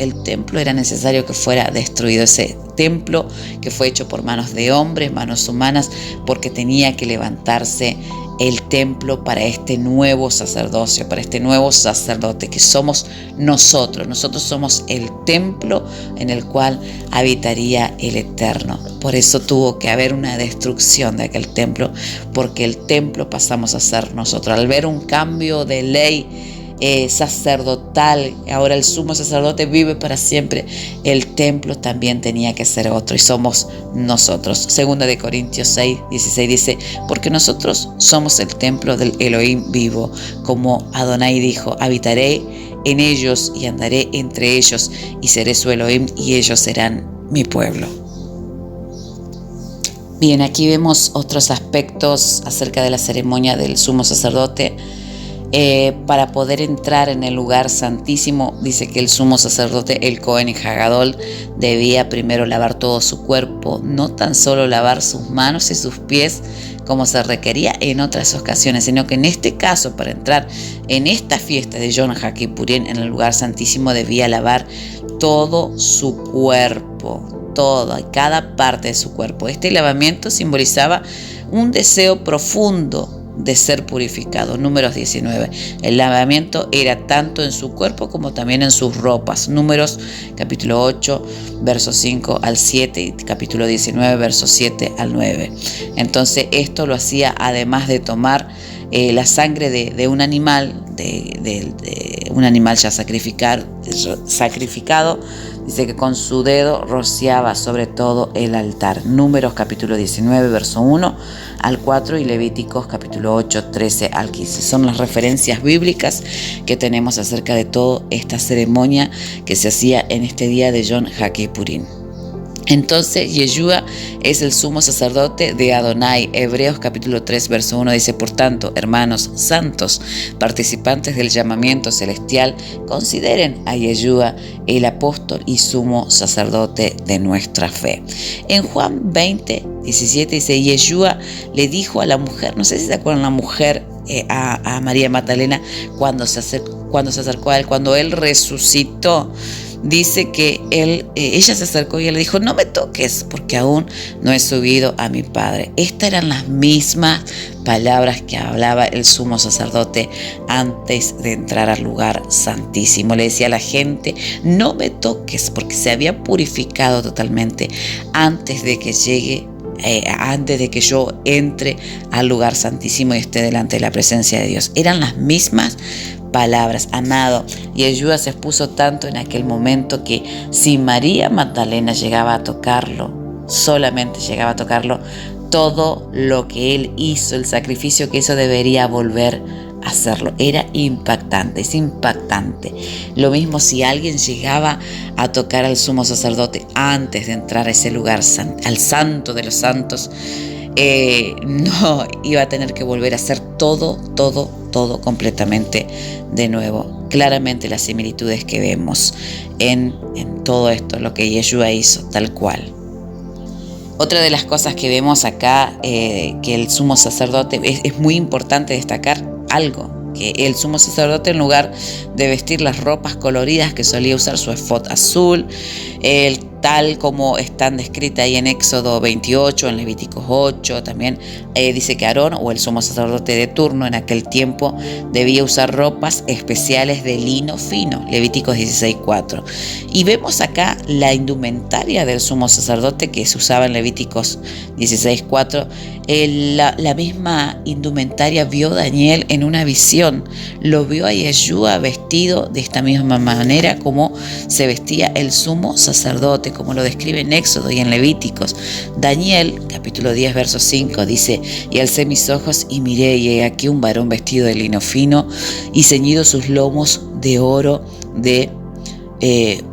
[SPEAKER 1] era necesario que fuera destruido. Ese templo que fue hecho por manos de hombres, manos humanas, porque tenía que levantarse el templo para este nuevo sacerdocio, para este nuevo sacerdote que somos nosotros. Nosotros somos el templo en el cual habitaría el Eterno. Por eso tuvo que haber una destrucción de aquel templo, porque el templo pasamos a ser nosotros. Al ver un cambio de ley sacerdotal, ahora el sumo sacerdote vive para siempre, el templo también tenía que ser otro y somos nosotros. Segunda de Corintios 6:16 dice, porque nosotros somos el templo del Elohim vivo, como Adonai dijo, habitaré en ellos y andaré entre ellos y seré su Elohim y ellos serán mi pueblo. Bien, aquí vemos otros aspectos acerca de la ceremonia del sumo sacerdote. Para poder entrar en el lugar santísimo, dice que el sumo sacerdote, el Cohen Hagadol, debía primero lavar todo su cuerpo, no tan solo lavar sus manos y sus pies como se requería en otras ocasiones, sino que en este caso, para entrar en esta fiesta de Yom HaKippurim en el lugar santísimo, debía lavar todo su cuerpo, toda y cada parte de su cuerpo. Este lavamiento simbolizaba un deseo profundo de ser purificado. Números 19. El lavamiento era tanto en su cuerpo como también en sus ropas. Números capítulo 8, versos 5 al 7 y capítulo 19, versos 7 al 9. Entonces esto lo hacía además de tomar la sangre de un animal, de un animal ya sacrificado, dice que con su dedo rociaba sobre todo el altar. Números capítulo 19, verso 1 al 4 y Levíticos capítulo 8, 13 al 15. Son las referencias bíblicas que tenemos acerca de toda esta ceremonia que se hacía en este día de Yom HaKippurim. Entonces Yeshua es el sumo sacerdote de Adonai. Hebreos capítulo 3 verso 1 dice, por tanto, hermanos santos, participantes del llamamiento celestial, consideren a Yeshua el apóstol y sumo sacerdote de nuestra fe. En Juan 20:17 dice, Yeshua le dijo a la mujer, no sé si se acuerdan la mujer, a María Magdalena, cuando se acercó a él, cuando él resucitó. Dice que ella se acercó y él le dijo, no me toques porque aún no he subido a mi Padre. Estas eran las mismas palabras que hablaba el sumo sacerdote antes de entrar al lugar santísimo. Le decía a la gente, no me toques, porque se había purificado totalmente antes de que llegue, antes de que yo entre al lugar santísimo y esté delante de la presencia de Dios. Eran las mismas palabras, amado. Y Yeshua se expuso tanto en aquel momento que si María Magdalena llegaba a tocarlo, solamente llegaba a tocarlo, todo lo que él hizo, el sacrificio que hizo, debería volver a hacerlo. Era impactante, es impactante. Lo mismo si alguien llegaba a tocar al sumo sacerdote antes de entrar a ese lugar, al santo de los santos, no iba a tener que volver a hacer todo completamente de nuevo. Claramente las similitudes que vemos en todo esto, lo que Yeshua hizo, tal cual. Otra de las cosas que vemos acá, que el sumo sacerdote, es muy importante destacar algo, que el sumo sacerdote, en lugar de vestir las ropas coloridas que solía usar su efod azul, tal como están descritas ahí en Éxodo 28, en Levíticos 8, también dice que Aarón, o el sumo sacerdote de turno en aquel tiempo, debía usar ropas especiales de lino fino, Levíticos 16:4. Y vemos acá la indumentaria del sumo sacerdote que se usaba en Levíticos 16:4. La misma indumentaria vio Daniel en una visión, lo vio a Yeshua vestido de esta misma manera como se vestía el sumo sacerdote, como lo describe en Éxodo y en Levíticos. Daniel, capítulo 10, verso 5, dice, y alcé mis ojos y miré, y he aquí un varón vestido de lino fino y ceñido sus lomos de oro de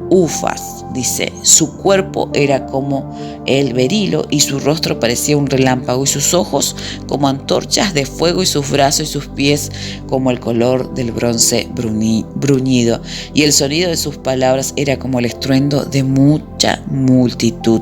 [SPEAKER 1] ufas. Dice, su cuerpo era como el berilo y su rostro parecía un relámpago y sus ojos como antorchas de fuego y sus brazos y sus pies como el color del bronce bruñido, y el sonido de sus palabras era como el estruendo de mucha multitud.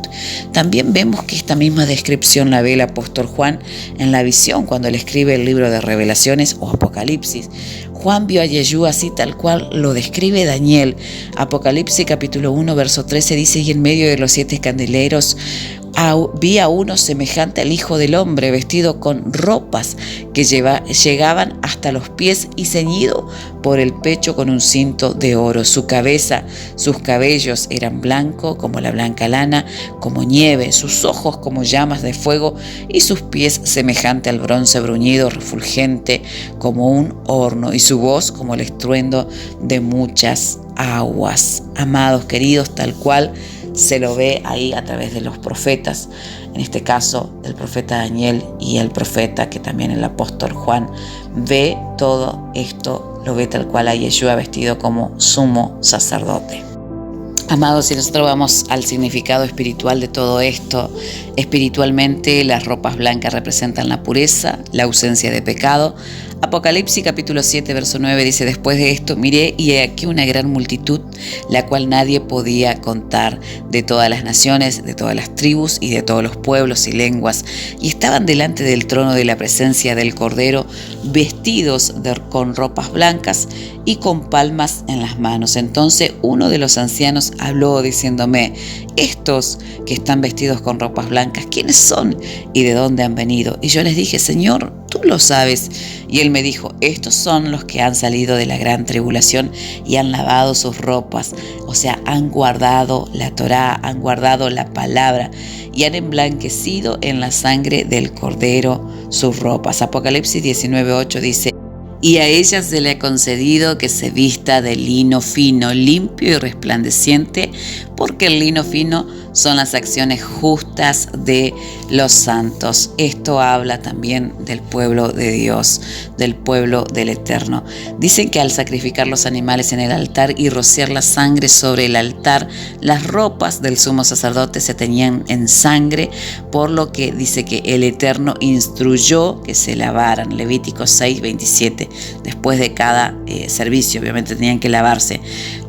[SPEAKER 1] También vemos que esta misma descripción la ve el apóstol Juan en la visión cuando él escribe el libro de Revelaciones o Apocalipsis. Juan vio a Yeshua así tal cual lo describe Daniel. Apocalipsis capítulo 1 verso 13 dice, y en medio de los 7 candeleros vi a uno semejante al Hijo del Hombre, vestido con ropas que llegaban hasta los pies y ceñido por el pecho con un cinto de oro. Su cabeza, sus cabellos eran blancos como la blanca lana, como nieve, sus ojos como llamas de fuego y sus pies semejante al bronce bruñido, refulgente como un horno, y su voz como el estruendo de muchas aguas. Amados queridos, tal cual se lo ve ahí a través de los profetas, en este caso el profeta Daniel y el profeta que también el apóstol Juan ve todo esto, lo ve tal cual a Yeshua vestido como sumo sacerdote. Amados, si nosotros vamos al significado espiritual de todo esto, espiritualmente las ropas blancas representan la pureza, la ausencia de pecado. Apocalipsis capítulo 7, verso 9 dice: después de esto miré y he aquí una gran multitud, la cual nadie podía contar, de todas las naciones, de todas las tribus y de todos los pueblos y lenguas, y estaban delante del trono de la presencia del Cordero, vestidos con ropas blancas y con palmas en las manos. Entonces uno de los ancianos habló diciéndome: estos que están vestidos con ropas blancas, ¿quiénes son y de dónde han venido? Y yo les dije: Señor, tú lo sabes. Y él me dijo: estos son los que han salido de la gran tribulación y han lavado sus ropas, o sea, han guardado la Torá, han guardado la palabra y han emblanquecido en la sangre del Cordero sus ropas. Apocalipsis 19:8 dice: y a ella se le ha concedido que se vista de lino fino, limpio y resplandeciente, porque el lino fino son las acciones justas de los santos. Esto habla también del pueblo de Dios, del pueblo del Eterno. Dicen que al sacrificar los animales en el altar y rociar la sangre sobre el altar, las ropas del sumo sacerdote se teñían en sangre, por lo que dice que el Eterno instruyó que se lavaran. Levítico 6:27. Después de cada servicio, obviamente tenían que lavarse.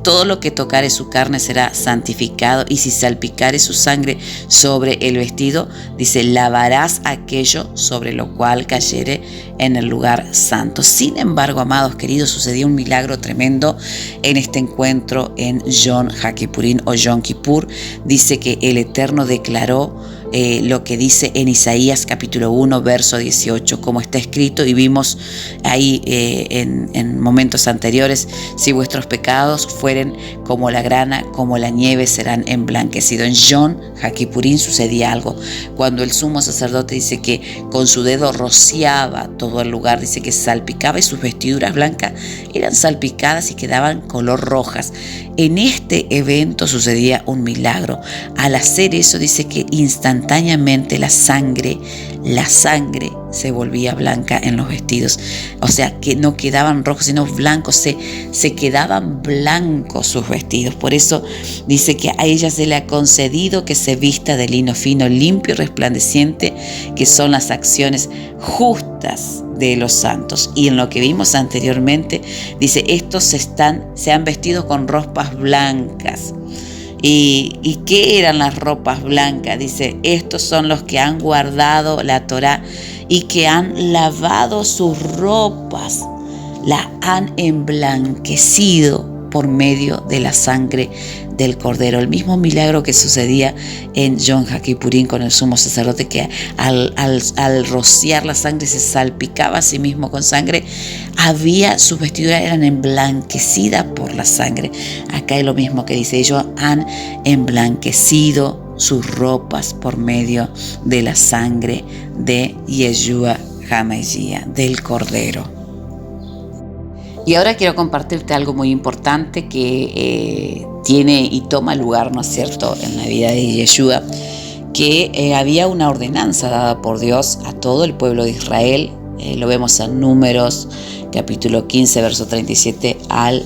[SPEAKER 1] Todo lo que tocare su carne será santificado, y si salpicare su sangre sobre el vestido, dice, lavarás aquello sobre lo cual cayere en el lugar santo. Sin embargo, amados queridos, sucedió un milagro tremendo en este encuentro en Yom HaKippurim o Yom Kippur. Dice que el Eterno declaró lo que dice en Isaías capítulo 1, verso 18, como está escrito, y vimos ahí en momentos anteriores: si vuestros pecados fueren como la grana, como la nieve, serán emblanquecidos. En Yom HaKippurim sucedía algo, cuando el sumo sacerdote dice que con su dedo rociaba todo el lugar, dice que salpicaba, y sus vestiduras blancas eran salpicadas y quedaban color rojas. En este evento sucedía un milagro. Al hacer eso, dice que instantáneamente la sangre se volvía blanca en los vestidos. O sea, que no quedaban rojos, sino blancos, se quedaban blancos sus vestidos. Por eso dice que a ella se le ha concedido que se vista de lino fino, limpio y resplandeciente, que son las acciones justas de los santos. Y en lo que vimos anteriormente, dice: estos se han vestido con ropas blancas. ¿Y qué eran las ropas blancas? Dice: estos son los que han guardado la Torá y que han lavado sus ropas, la han emblanquecido por medio de la sangre del Cordero. El mismo milagro que sucedía en Yom HaKippurim con el sumo sacerdote, que al rociar la sangre se salpicaba a sí mismo con sangre, sus vestiduras eran emblanquecidas por la sangre. Acá es lo mismo que dice: ellos han emblanquecido sus ropas por medio de la sangre de Yeshua HaMashiach, del Cordero. Y ahora quiero compartirte algo muy importante que tiene y toma lugar, ¿no es cierto?, en la vida de Yeshua, que había una ordenanza dada por Dios a todo el pueblo de Israel. Lo vemos en Números, capítulo 15, verso 37 al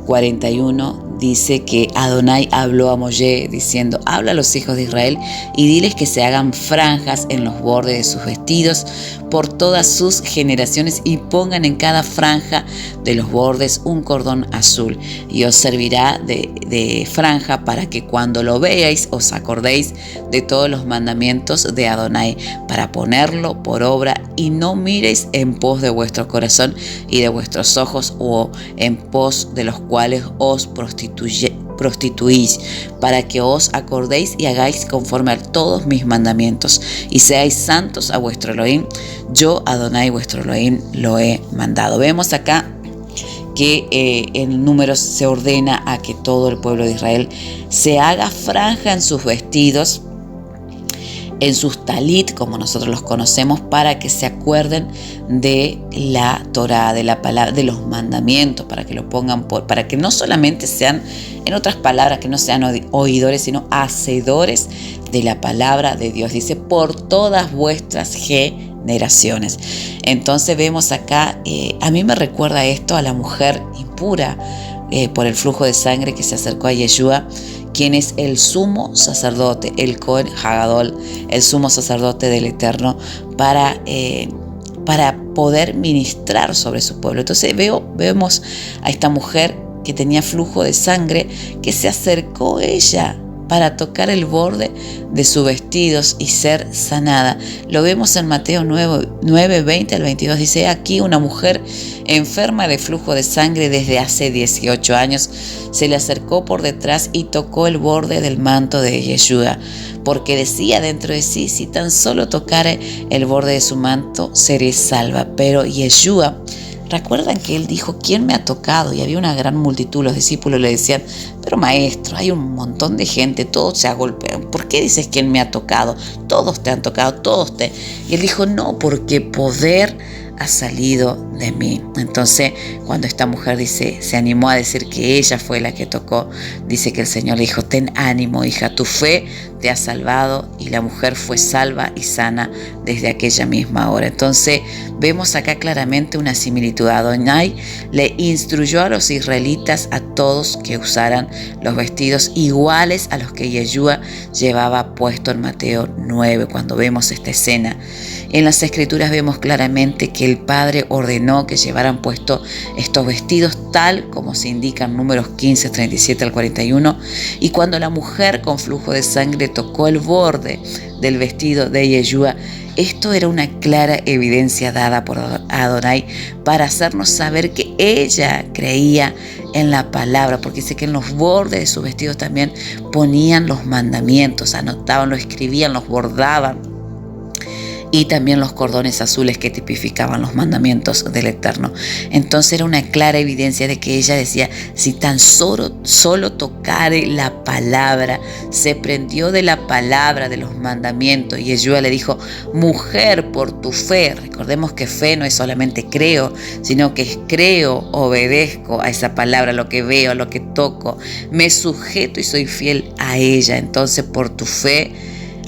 [SPEAKER 1] 41. Dice que Adonai habló a Moshe diciendo: habla a los hijos de Israel y diles que se hagan franjas en los bordes de sus vestidos por todas sus generaciones, y pongan en cada franja de los bordes un cordón azul, y os servirá de franja para que cuando lo veáis os acordéis de todos los mandamientos de Adonai, para ponerlo por obra, y no miréis en pos de vuestro corazón y de vuestros ojos, o en pos de los cuales os prostituís, para que os acordéis y hagáis conforme a todos mis mandamientos, y seáis santos a vuestro Elohim. Yo, Adonai, vuestro Elohim, lo he mandado. Vemos acá que en Números se ordena a que todo el pueblo de Israel se haga franja en sus vestidos, en sus talit, como nosotros los conocemos, para que se acuerden de la Torá, de la palabra, de los mandamientos, para que lo pongan para que no solamente sean, en otras palabras, que no sean oidores, sino hacedores de la palabra de Dios. Dice, por todas vuestras generaciones. Entonces vemos acá, a mí me recuerda esto a la mujer impura por el flujo de sangre que se acercó a Yeshua, quien es el sumo sacerdote, el Cohen Hagadol, el sumo sacerdote del Eterno, para poder ministrar sobre su pueblo. Entonces vemos a esta mujer que tenía flujo de sangre, que se acercó ella para tocar el borde de sus vestidos y ser sanada. Lo vemos en Mateo 9, 20 al 22. Dice, aquí una mujer enferma de flujo de sangre desde hace 18 años se le acercó por detrás y tocó el borde del manto de Yeshua, porque decía dentro de sí, si tan solo tocare el borde de su manto, seré salva. Pero Yeshua, recuerdan que él dijo, ¿quién me ha tocado? Y había una gran multitud, los discípulos le decían, pero maestro, hay un montón de gente, todos se agolpean, ¿por qué dices quién me ha tocado? Todos te han tocado, Y él dijo, no, porque poder ha salido de mí. Entonces, cuando esta mujer se animó a decir que ella fue la que tocó, dice que el Señor le dijo, ten ánimo, hija, tu fe te ha salvado, y la mujer fue salva y sana desde aquella misma hora. Entonces, vemos acá claramente una similitud. Adonai le instruyó a los israelitas a todos que usaran los vestidos iguales a los que Yeshua llevaba puesto en Mateo 9, cuando vemos esta escena. En las Escrituras vemos claramente que el Padre ordenó que llevaran puesto estos vestidos tal como se indica en Números 15, 37 al 41, y cuando la mujer con flujo de sangre tocó el borde del vestido de Yeshua, esto era una clara evidencia dada por Adonai para hacernos saber que ella creía en la palabra, porque dice que en los bordes de sus vestidos también ponían los mandamientos, anotaban, lo escribían, los bordaban, y también los cordones azules que tipificaban los mandamientos del Eterno. Entonces era una clara evidencia de que ella decía, si tan solo tocare la palabra, se prendió de la palabra, de los mandamientos, y Yeshua le dijo, mujer, por tu fe. Recordemos que fe no es solamente creo, sino que es creo, obedezco a esa palabra, lo que veo, lo que toco, me sujeto y soy fiel a ella. Entonces por tu fe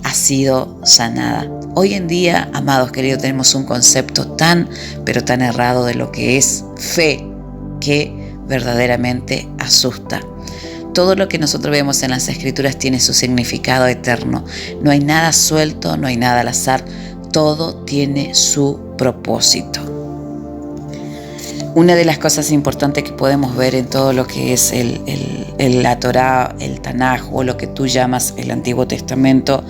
[SPEAKER 1] ha sido sanada. Hoy en día, amados queridos, tenemos un concepto tan, pero tan errado de lo que es fe, que verdaderamente asusta. Todo lo que nosotros vemos en las Escrituras tiene su significado eterno. No hay nada suelto, no hay nada al azar, todo tiene su propósito. Una de las cosas importantes que podemos ver en todo lo que es la Torá, el Tanaj, o lo que tú llamas el Antiguo Testamento,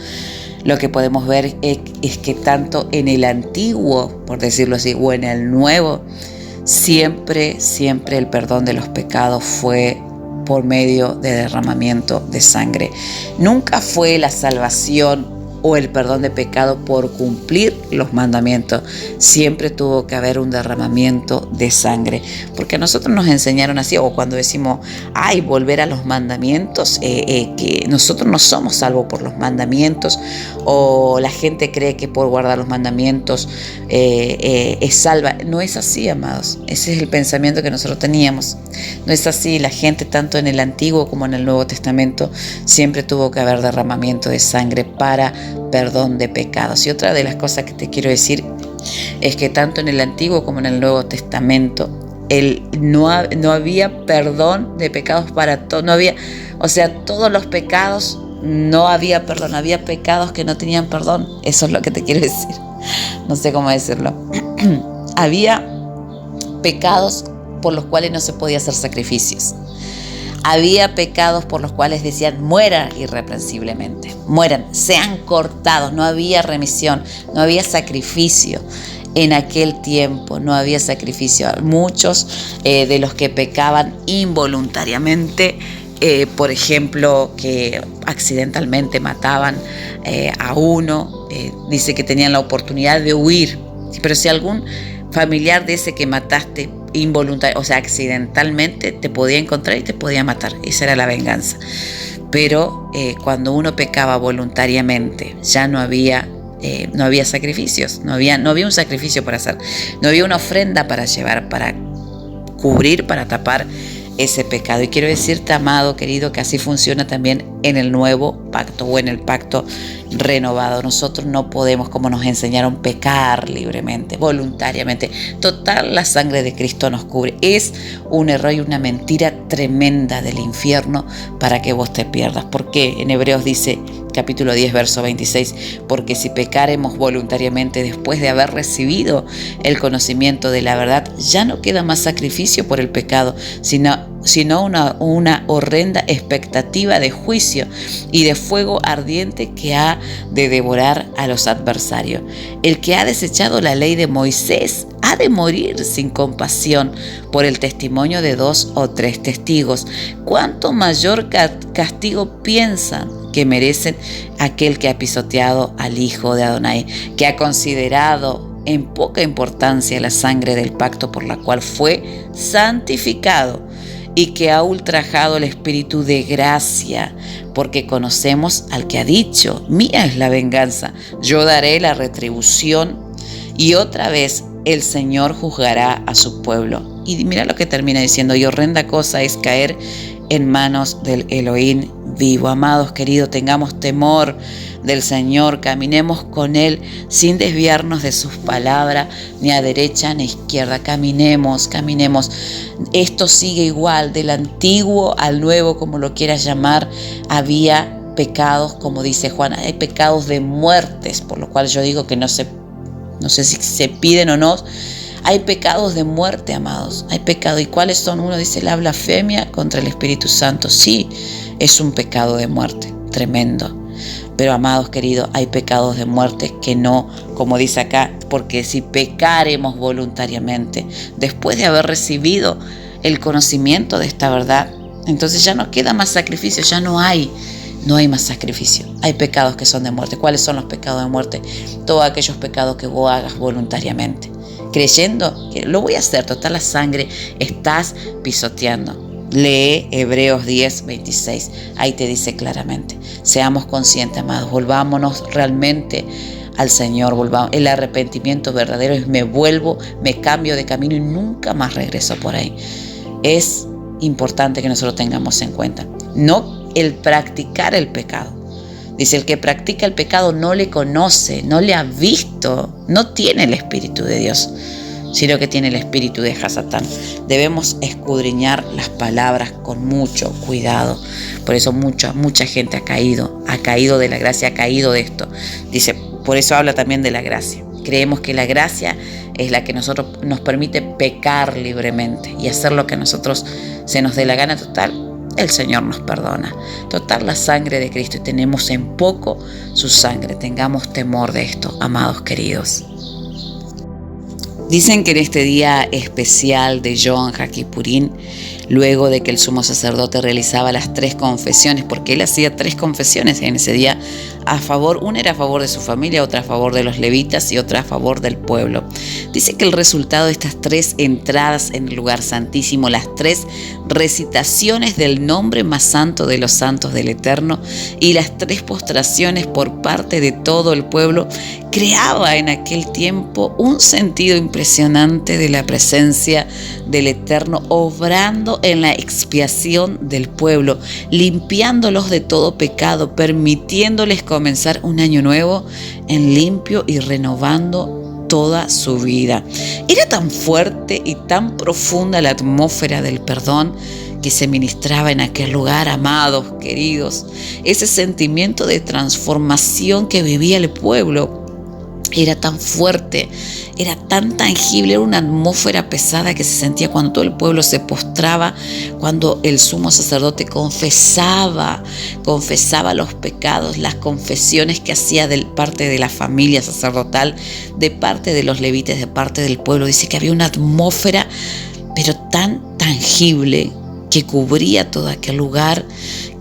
[SPEAKER 1] lo que podemos ver es que tanto en el Antiguo, por decirlo así, o en el Nuevo, siempre el perdón de los pecados fue por medio de derramamiento de sangre. Nunca fue la salvación o el perdón de pecado por cumplir los mandamientos. Siempre tuvo que haber un derramamiento de sangre, porque a nosotros nos enseñaron así, o cuando decimos, volver a los mandamientos, que nosotros no somos salvos por los mandamientos, o la gente cree que por guardar los mandamientos es salva. No es así, amados. Ese es el pensamiento que nosotros teníamos. No es así. La gente, tanto en el Antiguo como en el Nuevo Testamento, siempre tuvo que haber derramamiento de sangre para perdón de pecados. Y otra de las cosas que te quiero decir es que tanto en el Antiguo como en el Nuevo Testamento no había perdón de pecados para todos. No había, todos los pecados no había perdón. Había pecados que no tenían perdón. Eso es lo que te quiero decir. No sé cómo decirlo. Había pecados por los cuales no se podía hacer sacrificios. Había pecados por los cuales decían, mueran irreprensiblemente, mueran, sean cortados. No había remisión, no había sacrificio. En aquel tiempo no había sacrificio. Muchos de los que pecaban involuntariamente Por ejemplo, que accidentalmente mataban a uno, dice que tenían la oportunidad de huir. Pero si algún familiar de ese que mataste involuntario, o sea, accidentalmente, te podía encontrar y te podía matar. Esa era la venganza. Pero cuando uno pecaba voluntariamente, ya no había sacrificios, no había un sacrificio para hacer, no había una ofrenda para llevar, para cubrir, para tapar ese pecado. Y quiero decirte, amado, querido, que así funciona también en el nuevo pacto o en el pacto renovado. Nosotros no podemos, como nos enseñaron, pecar libremente, voluntariamente. Total, la sangre de Cristo nos cubre. Es un error y una mentira tremenda del infierno para que vos te pierdas. Porque en Hebreos dice, capítulo 10, verso 26, porque si pecaremos voluntariamente después de haber recibido el conocimiento de la verdad, ya no queda más sacrificio por el pecado, sino una horrenda expectativa de juicio y de fuego ardiente que ha de devorar a los adversarios. El que ha desechado la ley de Moisés ha de morir sin compasión por el testimonio de 2 o 3 testigos. ¿Cuánto mayor castigo piensan que merecen aquel que ha pisoteado al Hijo de Adonai, que ha considerado en poca importancia la sangre del pacto por la cual fue santificado y que ha ultrajado el espíritu de gracia, porque conocemos al que ha dicho, mía es la venganza, yo daré la retribución? Y otra vez el Señor juzgará a su pueblo. Y mira lo que termina diciendo, y horrenda cosa es caer en manos del Elohim vivo. Amados queridos, tengamos temor del Señor, caminemos con Él sin desviarnos de sus palabras, ni a derecha ni a izquierda. Caminemos. Esto sigue igual, del antiguo al nuevo, como lo quieras llamar. Había pecados, como dice Juan, hay pecados de muertes, por lo cual yo digo que no sé si se piden o no. Hay pecados de muerte, amados. Hay pecados. ¿Y cuáles son? Uno dice la blasfemia contra el Espíritu Santo. Sí, es un pecado de muerte, tremendo. Pero, amados queridos, hay pecados de muerte que no, como dice acá, porque si pecaremos voluntariamente, después de haber recibido el conocimiento de esta verdad, entonces ya no queda más sacrificio, ya no hay más sacrificio. Hay pecados que son de muerte. ¿Cuáles son los pecados de muerte? Todos aquellos pecados que vos hagas voluntariamente, creyendo que lo voy a hacer, total la sangre, estás pisoteando. Lee Hebreos 10, 26. Ahí te dice claramente. Seamos conscientes, amados. Volvámonos realmente al Señor. El arrepentimiento verdadero es me vuelvo, me cambio de camino y nunca más regreso por ahí. Es importante que nosotros tengamos en cuenta. No el practicar el pecado. Dice, el que practica el pecado no le conoce, no le ha visto, no tiene el Espíritu de Dios, sino que tiene el espíritu de Hasatán. Debemos escudriñar las palabras con mucho cuidado. Por eso mucha gente ha caído de la gracia, ha caído de esto. Dice, por eso habla también de la gracia. Creemos que la gracia es la que nos permite pecar libremente y hacer lo que a nosotros se nos dé la gana. Total, el Señor nos perdona. Total, la sangre de Cristo, y tenemos en poco su sangre. Tengamos temor de esto, amados queridos. Dicen que en este día especial de Yom HaKippurim, luego de que el sumo sacerdote realizaba las 3 confesiones, porque él hacía 3 confesiones en ese día una era a favor de su familia, otra a favor de los levitas y otra a favor del pueblo. Dice que el resultado de estas 3 entradas en el lugar santísimo, las 3 recitaciones del nombre más santo de los santos del Eterno y las 3 postraciones por parte de todo el pueblo, creaba en aquel tiempo un sentido impresionante de la presencia del Eterno, obrando en la expiación del pueblo, limpiándolos de todo pecado, permitiéndoles comenzar un año nuevo en limpio y renovando toda su vida. Era tan fuerte y tan profunda la atmósfera del perdón que se ministraba en aquel lugar, amados, queridos. Ese sentimiento de transformación que vivía el pueblo era tan fuerte, era tan tangible, era una atmósfera pesada que se sentía cuando todo el pueblo se postraba, cuando el sumo sacerdote confesaba los pecados, las confesiones que hacía de parte de la familia sacerdotal, de parte de los levitas, de parte del pueblo. Dice que había una atmósfera, pero tan tangible, que cubría todo aquel lugar,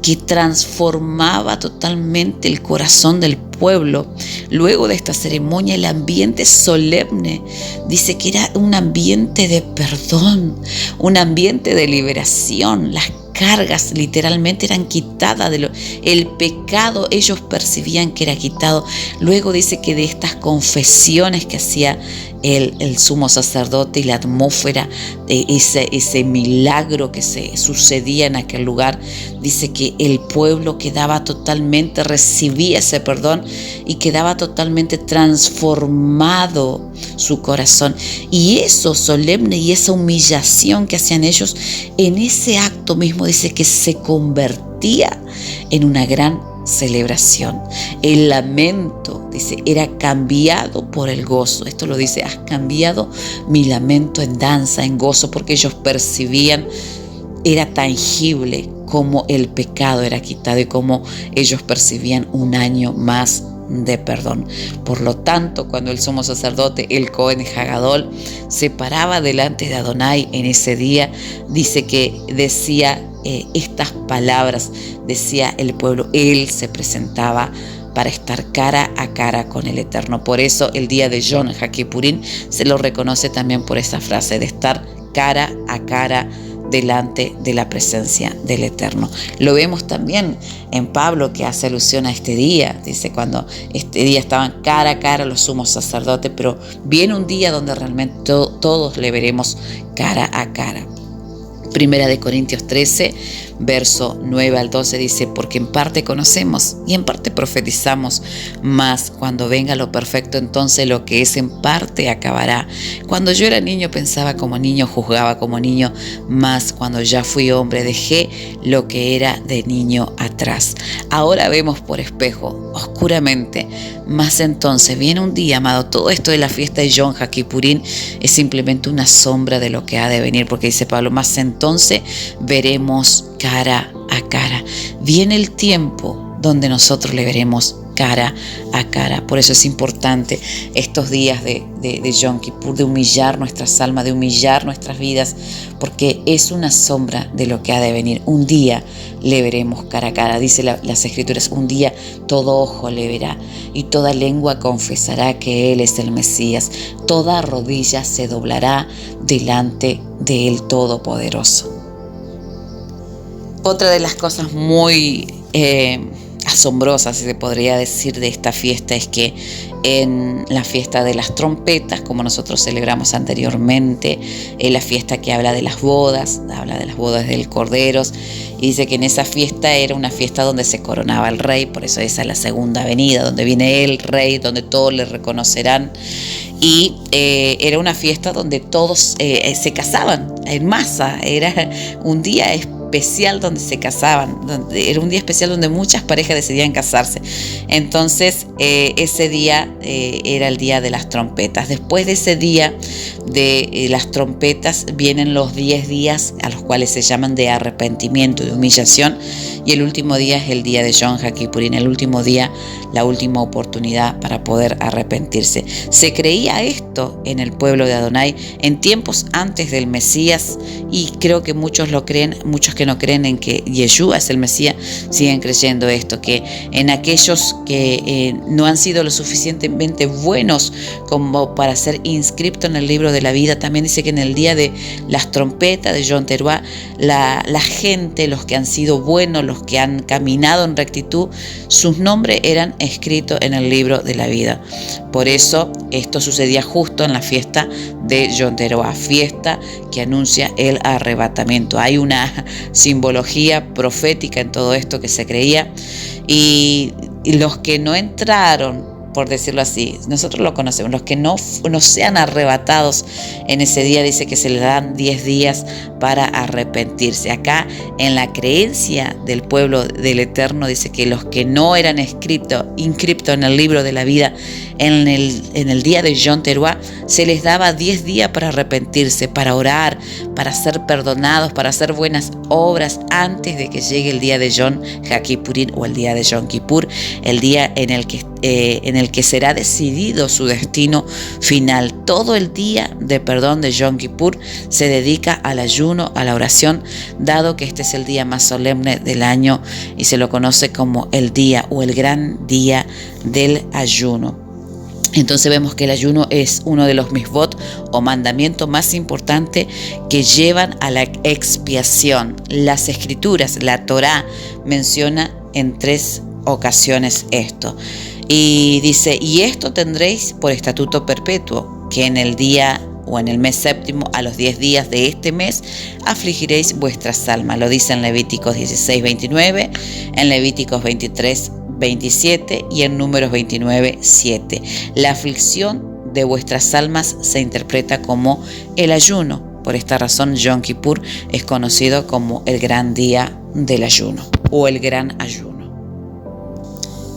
[SPEAKER 1] que transformaba totalmente el corazón del pueblo. Luego de esta ceremonia, el ambiente solemne dice que era un ambiente de perdón, un ambiente de liberación. Las cargas literalmente eran quitadas, el pecado ellos percibían que era quitado. Luego dice que de estas confesiones que hacía el sumo sacerdote y la atmósfera de ese milagro que se sucedía en aquel lugar, dice que el pueblo quedaba totalmente, recibía ese perdón y quedaba totalmente transformado su corazón. Y eso solemne y esa humillación que hacían ellos, en ese acto mismo dice que se convertía en una gran celebración. El lamento, dice, era cambiado por el gozo. Esto lo dice: has cambiado mi lamento en danza, en gozo, porque ellos percibían, era tangible cómo el pecado era quitado y cómo ellos percibían un año más de perdón. Por lo tanto, cuando el sumo sacerdote, el Cohen Hagadol, se paraba delante de Adonai en ese día, dice que decía estas palabras, decía el pueblo, él se presentaba para estar cara a cara con el Eterno. Por eso el día de Yom HaKippurim se lo reconoce también por esa frase de estar cara a cara delante de la presencia del Eterno. Lo vemos también en Pablo, que hace alusión a este día. Dice, cuando este día estaban cara a cara los sumos sacerdotes, pero viene un día donde realmente todos le veremos cara a cara. Primera de Corintios 13, verso 9 al 12 dice: porque en parte conocemos y en parte profetizamos, mas cuando venga lo perfecto, entonces lo que es en parte acabará. Cuando yo era niño pensaba como niño, juzgaba como niño, mas cuando ya fui hombre dejé lo que era de niño atrás. Ahora vemos por espejo, oscuramente, mas entonces viene un día, amado. Todo esto de la fiesta de Yom HaKippurim es simplemente una sombra de lo que ha de venir, porque dice Pablo: mas entonces veremos cara a cara. Viene el tiempo donde nosotros le veremos cara a cara. Por eso es importante estos días de Yom Kippur, de humillar nuestras almas, de humillar nuestras vidas, porque es una sombra de lo que ha de venir. Un día le veremos cara a cara. Dice las Escrituras: un día todo ojo le verá y toda lengua confesará que Él es el Mesías. Toda rodilla se doblará delante del Todopoderoso. Otra de las cosas muy asombrosas, si se podría decir, de esta fiesta es que en la fiesta de las trompetas, como nosotros celebramos anteriormente, la fiesta que habla de las bodas del Cordero, y dice que en esa fiesta era una fiesta donde se coronaba el rey. Por eso esa es la segunda venida, donde viene el rey, donde todos le reconocerán. Y era una fiesta donde todos se casaban en masa. Era un día especial donde se casaban, era un día especial donde muchas parejas decidían casarse. Entonces ese día era el día de las trompetas. Después de ese día de las trompetas vienen los 10 días a los cuales se llaman de arrepentimiento, de humillación, y el último día es el día de Yom HaKippurim, el último día, la última oportunidad para poder arrepentirse. Se creía esto en el pueblo de Adonai en tiempos antes del Mesías, y creo que muchos lo creen, muchos que no creen en que Yeshua es el Mesías siguen creyendo esto, que en aquellos que no han sido lo suficientemente buenos como para ser inscriptos en el libro de la vida, también dice que en el día de las trompetas de Yom Teruah, la gente, los que han sido buenos, los que han caminado en rectitud, sus nombres eran escritos en el libro de la vida. Por eso esto sucedía justo en la fiesta de Yom Teruah, fiesta que anuncia el arrebatamiento. Hay una simbología profética en todo esto que se creía, y los que no entraron, por decirlo así, nosotros lo conocemos, los que no sean arrebatados en ese día, dice que se les dan 10 días para arrepentirse. Acá en la creencia del pueblo del Eterno dice que los que no eran inscriptos en el libro de la vida en el día de Yom Teruah, se les daba 10 días para arrepentirse, para orar, para ser perdonados, para hacer buenas obras antes de que llegue el día de Yom HaKippurim, o el día de Yom Kippur, el día en el que en el que será decidido su destino final. Todo el día de perdón de Yom Kippur se dedica al ayuno, a la oración, dado que este es el día más solemne del año y se lo conoce como el día o el gran día del ayuno. Entonces vemos que el ayuno es uno de los misvot o mandamientos más importantes que llevan a la expiación. Las escrituras, la Torá, menciona en 3 ocasiones esto. Y dice, y esto tendréis por estatuto perpetuo, que en el día o en el mes séptimo, a los 10 días de este mes, afligiréis vuestras almas. Lo dice en Levíticos 16:29, en Levíticos 23:27 y en Números 29:7. La aflicción de vuestras almas se interpreta como el ayuno. Por esta razón, Yom Kippur es conocido como el gran día del ayuno o el gran ayuno.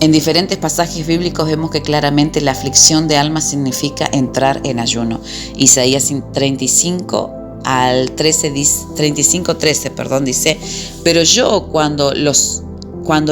[SPEAKER 1] En diferentes pasajes bíblicos vemos que claramente la aflicción de alma significa entrar en ayuno. Isaías 35:13 dice, pero yo cuando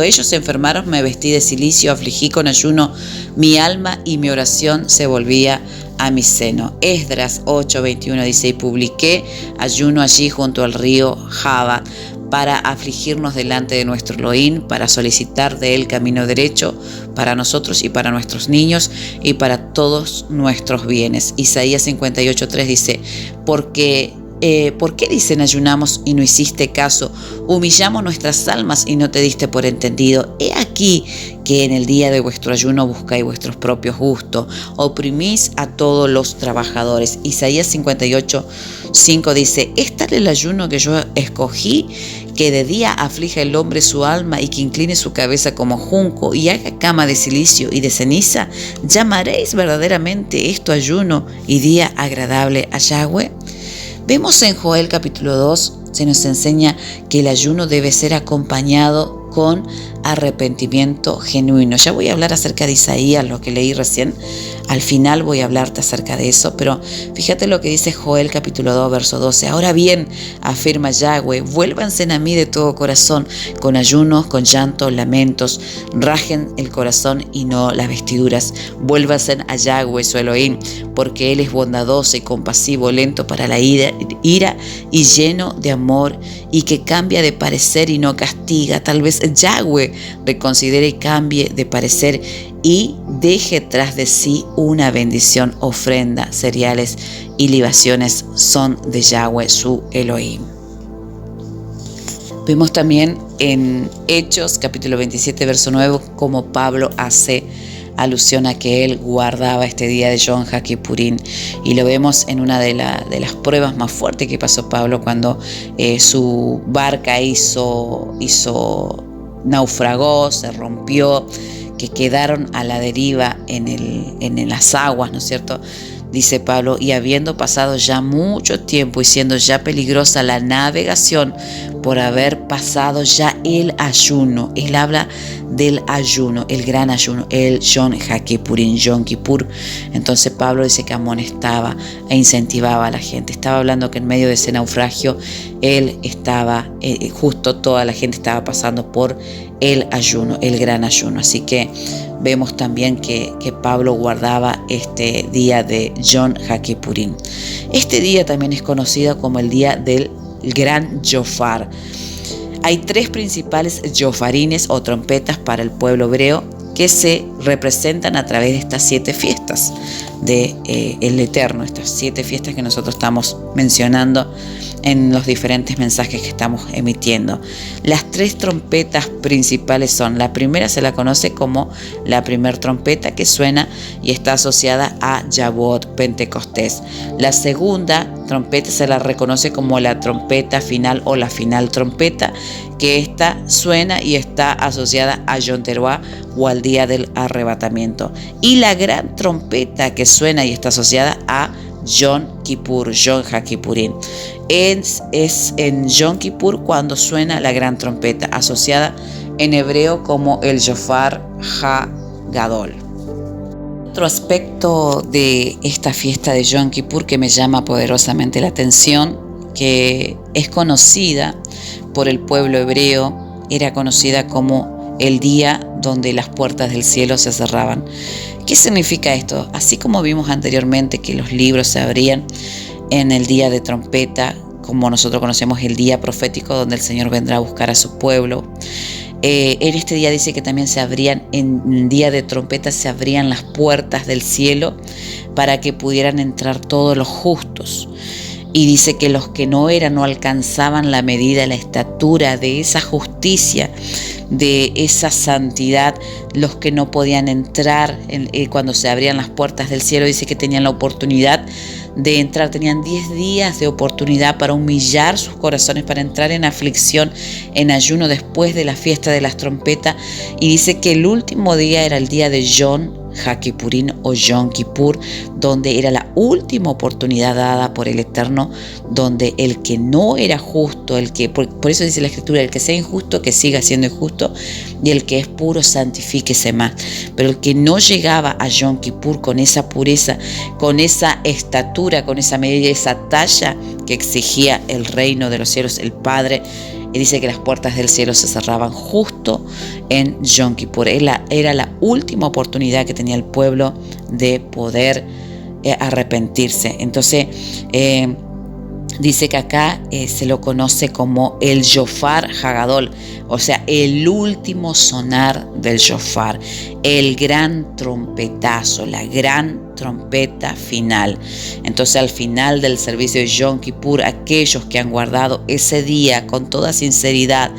[SPEAKER 1] ellos se enfermaron me vestí de cilicio, afligí con ayuno mi alma y mi oración se volvía a mi seno. Esdras 8:21 dice, y publiqué ayuno allí junto al río Jaba para afligirnos delante de nuestro Elohim, para solicitar de él camino derecho para nosotros y para nuestros niños y para todos nuestros bienes. Isaías 58:3 dice, ¿por qué dicen ayunamos y no hiciste caso? Humillamos nuestras almas y no te diste por entendido. He aquí que en el día de vuestro ayuno buscáis vuestros propios gustos, oprimís a todos los trabajadores. Isaías 58:5 dice, ¿es tal el ayuno que yo escogí, que de día aflija el hombre su alma y que incline su cabeza como junco y haga cama de silicio y de ceniza? ¿Llamaréis verdaderamente esto ayuno y día agradable a Yahweh? Vemos en Joel capítulo 2, se nos enseña que el ayuno debe ser acompañado con arrepentimiento genuino. Ya voy a hablar acerca de Isaías, lo que leí recién. Al final voy a hablarte acerca de eso, pero fíjate lo que dice Joel capítulo 2, verso 12. Ahora bien, afirma Yahweh, vuélvanse a mí de todo corazón, con ayunos, con llantos, lamentos, rajen el corazón y no las vestiduras. Vuélvanse a Yahweh su Elohim, porque Él es bondadoso y compasivo, lento para la ira y lleno de amor, y que cambia de parecer y no castiga. Tal vez Yahweh reconsidere y cambie de parecer y deje tras de sí una bendición. Ofrenda, cereales y libaciones son de Yahweh su Elohim. Vemos también en Hechos capítulo 27 verso 9 como Pablo hace alusión a que él guardaba este día de Yom Kippurín, y lo vemos en una de las pruebas más fuertes que pasó Pablo cuando su barca naufragó, se rompió, que quedaron a la deriva en las aguas, ¿no es cierto? Dice Pablo, y habiendo pasado ya mucho tiempo y siendo ya peligrosa la navegación por haber pasado ya el ayuno. Él habla del ayuno, el gran ayuno, el Yom Kippurín, Yom Kippur. Entonces Pablo dice que amonestaba e incentivaba a la gente. Estaba hablando que en medio de ese naufragio él estaba, justo toda la gente estaba pasando por el ayuno, el gran ayuno. Así que vemos también que Pablo guardaba este día de Yom Kippurín. Este día también es conocido como el día del gran Shofar. Hay 3 principales shofarines o trompetas para el pueblo hebreo que se representan a través de estas 7 fiestas del Eterno, estas 7 fiestas que nosotros estamos mencionando en los diferentes mensajes que estamos emitiendo. Las 3 trompetas principales son: la primera se la conoce como la primer trompeta, que suena y está asociada a Shavuot, Pentecostés. La segunda trompeta se la reconoce como la trompeta final o la final trompeta, que esta suena y está asociada a Yom Teruah o al día del arrebatamiento. Y la gran trompeta que suena y está asociada a Yom Kippur, Yom Kippurín. Es en Yom Kippur cuando suena la gran trompeta, asociada en hebreo como el Shofar HaGadol. Otro aspecto de esta fiesta de Yom Kippur que me llama poderosamente la atención, que es conocida por el pueblo hebreo, era conocida como el día donde las puertas del cielo se cerraban. ¿Qué significa esto? Así como vimos anteriormente que los libros se abrían en el día de trompeta, como nosotros conocemos el día profético donde el Señor vendrá a buscar a su pueblo, en este día dice que también se abrían, en el día de trompeta se abrían las puertas del cielo para que pudieran entrar todos los justos. Y dice que los que no alcanzaban la medida, la estatura de esa justicia, de esa santidad, los que no podían entrar cuando se abrían las puertas del cielo, dice que tenían la oportunidad de entrar, tenían 10 días de oportunidad para humillar sus corazones, para entrar en aflicción, en ayuno después de la fiesta de las trompetas. Y dice que el último día era el día de HaKippurín o Yom Kippur, donde era la última oportunidad dada por el Eterno, donde el que no era justo, por eso dice la Escritura, el que sea injusto, que siga siendo injusto, y el que es puro, santifíquese más. Pero el que no llegaba a Yom Kippur con esa pureza, con esa estatura, con esa medida, esa talla que exigía el reino de los cielos, el Padre, y dice que las puertas del cielo se cerraban justo en Yom Kippur. Era la última oportunidad que tenía el pueblo de poder arrepentirse. Entonces, dice que acá se lo conoce como el Shofar Hagadol, o sea, el último sonar del Shofar, el gran trompetazo, la gran trompeta final. Entonces, al final del servicio de Yom Kippur, aquellos que han guardado ese día con toda sinceridad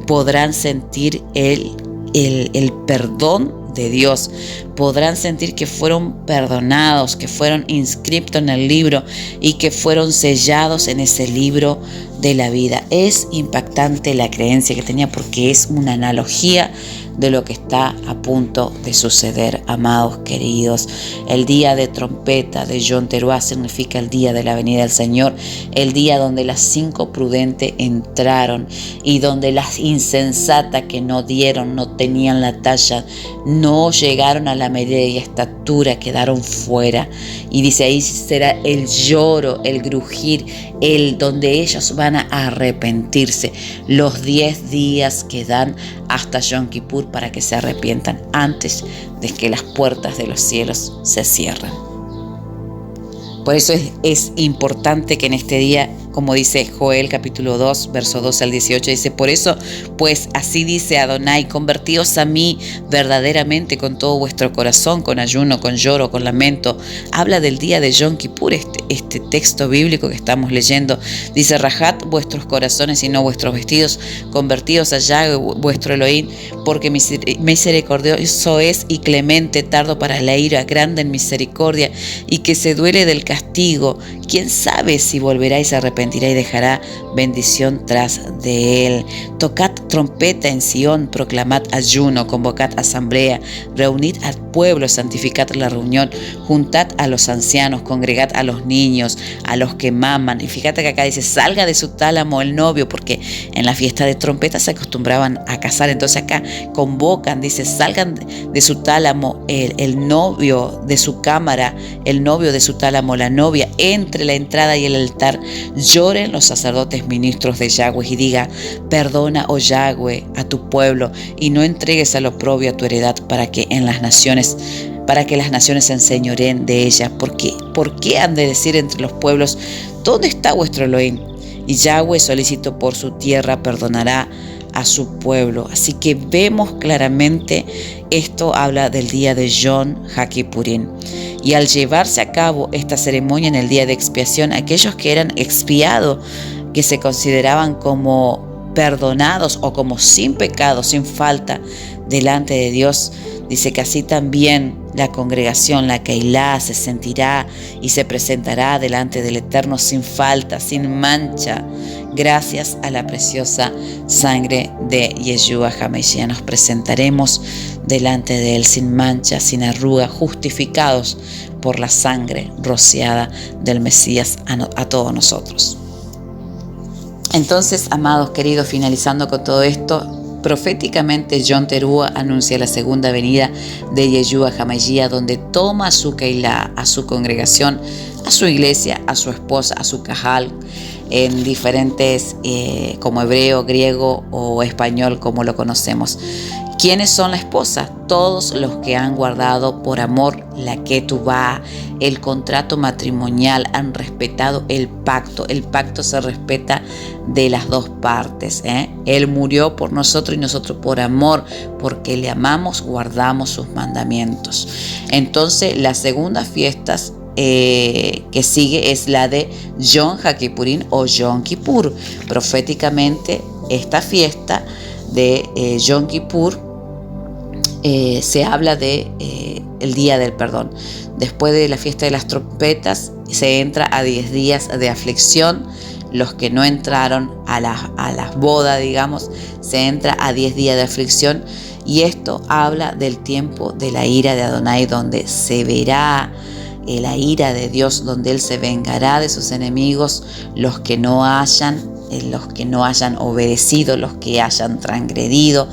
[SPEAKER 1] podrán sentir el perdón de Dios, podrán sentir que fueron perdonados, que fueron inscritos en el libro y que fueron sellados en ese libro de la vida. Es impactante la creencia que tenía, porque es una analogía de lo que está a punto de suceder, amados queridos. El día de trompeta de Yom Teruah significa el día de la venida del Señor, el día donde las 5 prudentes entraron y donde las insensatas que no dieron, no tenían la talla, no llegaron a la medida y estatura, quedaron fuera. Y dice, ahí será el lloro, el grugir, donde ellos van a arrepentirse. Los 10 días que dan hasta Yom Kippur para que se arrepientan antes de que las puertas de los cielos se cierren. Por eso es importante que en este día, como dice Joel capítulo 2, verso 12 al 18, dice, por eso, pues así dice Adonai, convertíos a mí verdaderamente con todo vuestro corazón, con ayuno, con lloro, con lamento. Habla del día de Yom Kippur, este texto bíblico que estamos leyendo. Dice, rajad vuestros corazones y no vuestros vestidos, convertíos a Yahweh vuestro Elohim, porque misericordioso es y clemente, tardo para la ira, grande en misericordia, y que se duele del castigo. ¿Quién sabe si volverá y se arrepentirá y dejará bendición tras de él? Tocad trompeta en Sión, proclamad ayuno, convocad asamblea, reunid al pueblo, santificad la reunión, juntad a los ancianos, congregad a los niños, a los que maman. Y fíjate que acá dice, salga de su tálamo el novio, porque en la fiesta de trompeta se acostumbraban a casar. Entonces acá convocan, dice, salgan de su tálamo el novio de su cámara, el novio de su tálamo, la novia, entre la entrada y el altar. Lloren los sacerdotes ministros de Yahweh y diga, perdona, oh Yahweh, a tu pueblo y no entregues al oprobio a tu heredad, para que las naciones se enseñoreen de ella. ¿Por qué han de decir entre los pueblos, ¿dónde está vuestro Elohim? Y Yahweh, solícito por su tierra, perdonará a su pueblo. Así que vemos claramente, esto habla del día de Yom HaKippurín. Y al llevarse a cabo esta ceremonia en el día de expiación, aquellos que eran expiados, que se consideraban como perdonados o como sin pecado, sin falta delante de Dios, dice que así también la congregación, la Keilah, se sentirá y se presentará delante del Eterno sin falta, sin mancha, gracias a la preciosa sangre de Yeshua HaMashiach. Nos presentaremos delante de Él sin mancha, sin arruga, justificados por la sangre rociada del Mesías a todos nosotros. Entonces, amados queridos, finalizando con todo esto, proféticamente Yom Teruah anuncia la segunda venida de Yeshua HaMashiach, donde toma a su Keilah, a su congregación, a su iglesia, a su esposa, a su Kahal, en diferentes, como hebreo, griego o español, como lo conocemos. ¿Quiénes son la esposa? Todos los que han guardado por amor la ketubá, el contrato matrimonial, han respetado el pacto. El pacto se respeta de las dos partes. Él murió por nosotros y nosotros por amor, porque le amamos, guardamos sus mandamientos. Entonces, la segunda fiesta que sigue es la de Yom HaKippurim o Yom Kippur. Proféticamente, esta fiesta de Yom Kippur se habla de el día del perdón. Después de la fiesta de las trompetas se entra a 10 días de aflicción. Los que no entraron a las bodas, digamos, se entra a 10 días de aflicción, y esto habla del tiempo de la ira de Adonai, donde se verá la ira de Dios, donde Él se vengará de sus enemigos, los que no hayan obedecido, los que hayan transgredido,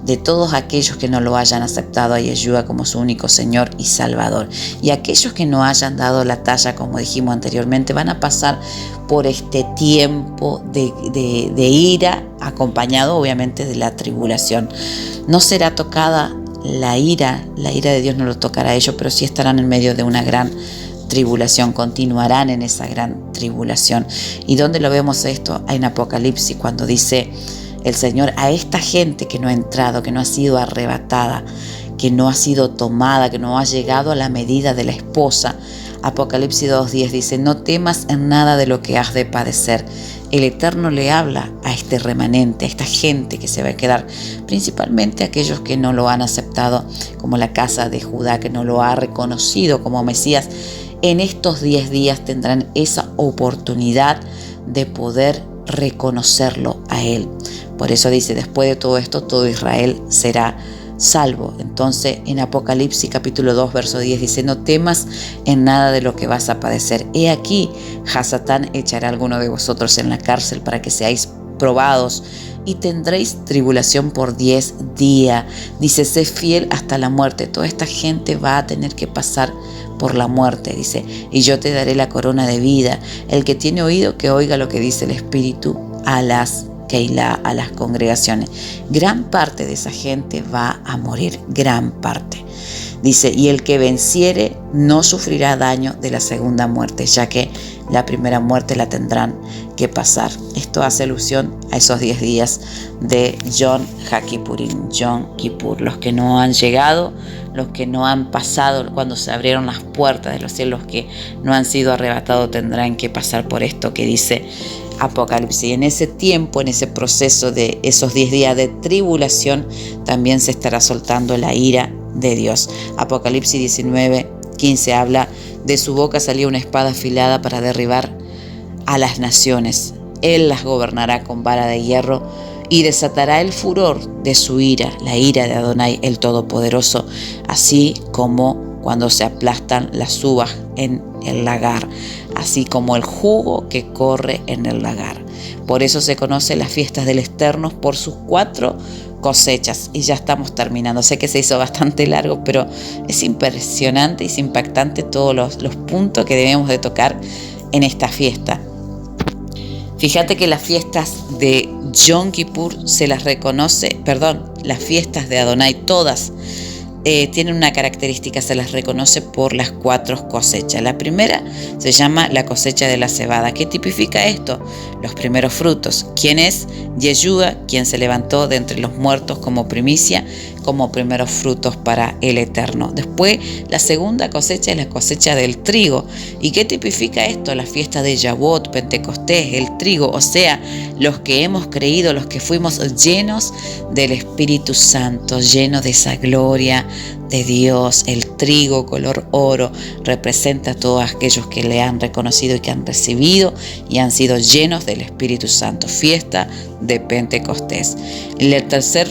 [SPEAKER 1] de todos aquellos que no lo hayan aceptado a Yeshua como su único Señor y Salvador. Y aquellos que no hayan dado la talla, como dijimos anteriormente, van a pasar por este tiempo de ira, acompañado obviamente de la tribulación. No será tocada la ira de Dios no lo tocará a ellos, pero sí estarán en medio de una gran tribulación, continuarán en esa gran tribulación. ¿Y dónde lo vemos esto? En Apocalipsis, cuando dice el Señor a esta gente que no ha entrado, que no ha sido arrebatada, que no ha sido tomada, que no ha llegado a la medida de la esposa. Apocalipsis 2:10 dice: no temas en nada de lo que has de padecer. El Eterno le habla a este remanente, a esta gente que se va a quedar, principalmente aquellos que no lo han aceptado, como la casa de Judá, que no lo ha reconocido como Mesías. En estos 10 días tendrán esa oportunidad de poder reconocerlo a Él. Por eso dice: después de todo esto, todo Israel será salvo. Entonces, en Apocalipsis capítulo 2, verso 10 dice: no temas en nada de lo que vas a padecer. He aquí, Hasatán echará a alguno de vosotros en la cárcel para que seáis probados y tendréis tribulación por 10 días. Dice: sé fiel hasta la muerte. Toda esta gente va a tener que pasar por la muerte, dice, y yo te daré la corona de vida. El que tiene oído, que oiga lo que dice el Espíritu a las Keilah, a las congregaciones. Gran parte de esa gente va a morir, gran parte. Dice: y el que venciere no sufrirá daño de la segunda muerte, ya que la primera muerte la tendrán que pasar. Esto hace alusión a esos 10 días de Yom HaKippurim, Yom Kippur. Los que no han llegado, los que no han pasado cuando se abrieron las puertas de los cielos, los que no han sido arrebatados, tendrán que pasar por esto que dice Apocalipsis. Y en ese tiempo, en ese proceso de esos 10 días de tribulación, también se estará soltando la ira de Dios. Apocalipsis 19:15 habla: de su boca salía una espada afilada para derribar a las naciones. Él las gobernará con vara de hierro y desatará el furor de su ira, la ira de Adonai el Todopoderoso, así como cuando se aplastan las uvas en el lagar, así como el jugo que corre en el lagar. Por eso se conocen las fiestas del Eterno por sus 4 cosechas. Y ya estamos terminando. Sé que se hizo bastante largo, pero es impresionante y es impactante todos los puntos que debemos de tocar en esta fiesta. Fíjate que las fiestas de Yom Kippur se las reconoce, las fiestas de Adonai, todas tienen una característica, se las reconoce por las 4 cosechas. La primera se llama la cosecha de la cebada. ¿Qué tipifica esto? Los primeros frutos. ¿Quién es? Yeshua, quien se levantó de entre los muertos como primicia, como primeros frutos para el Eterno. Después, la segunda cosecha es la cosecha del trigo. ¿Y qué tipifica esto? La fiesta de Shavuot, Pentecostés, el trigo, o sea, los que hemos creído, los que fuimos llenos del Espíritu Santo, llenos de esa gloria de Dios. El trigo color oro representa a todos aquellos que le han reconocido y que han recibido y han sido llenos del Espíritu Santo. Fiesta de Pentecostés. La tercera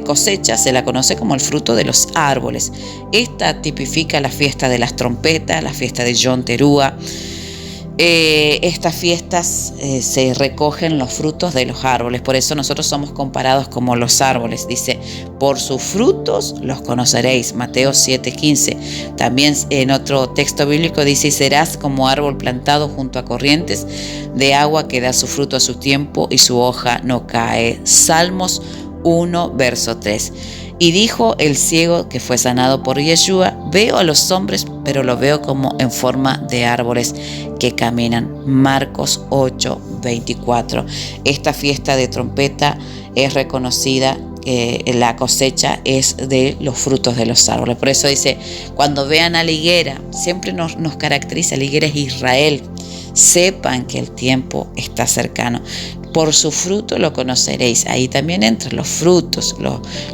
[SPEAKER 1] cosecha se la conoce como el fruto de los árboles. Esta tipifica la fiesta de las trompetas, la fiesta de Yom Teruah. Estas fiestas se recogen los frutos de los árboles, por eso nosotros somos comparados como los árboles. Dice: por sus frutos los conoceréis, Mateo 7:15. También en otro texto bíblico dice: y serás como árbol plantado junto a corrientes de agua que da su fruto a su tiempo y su hoja no cae. Salmos 1, verso 3. Y dijo el ciego que fue sanado por Yeshua: veo a los hombres, pero lo veo como en forma de árboles que caminan. Marcos 8:24. Esta fiesta de trompeta es reconocida, la cosecha es de los frutos de los árboles. Por eso dice, cuando vean a la higuera, siempre nos caracteriza, la higuera es Israel, sepan que el tiempo está cercano. Por su fruto lo conoceréis. Ahí también entran los frutos,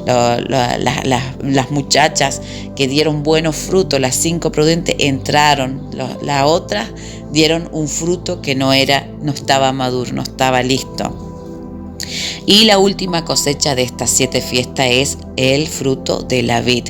[SPEAKER 1] las muchachas que dieron buenos frutos, las 5 prudentes entraron, las otras dieron un fruto que no estaba maduro, no estaba listo. Y la última cosecha de estas 7 fiestas es el fruto de la vid.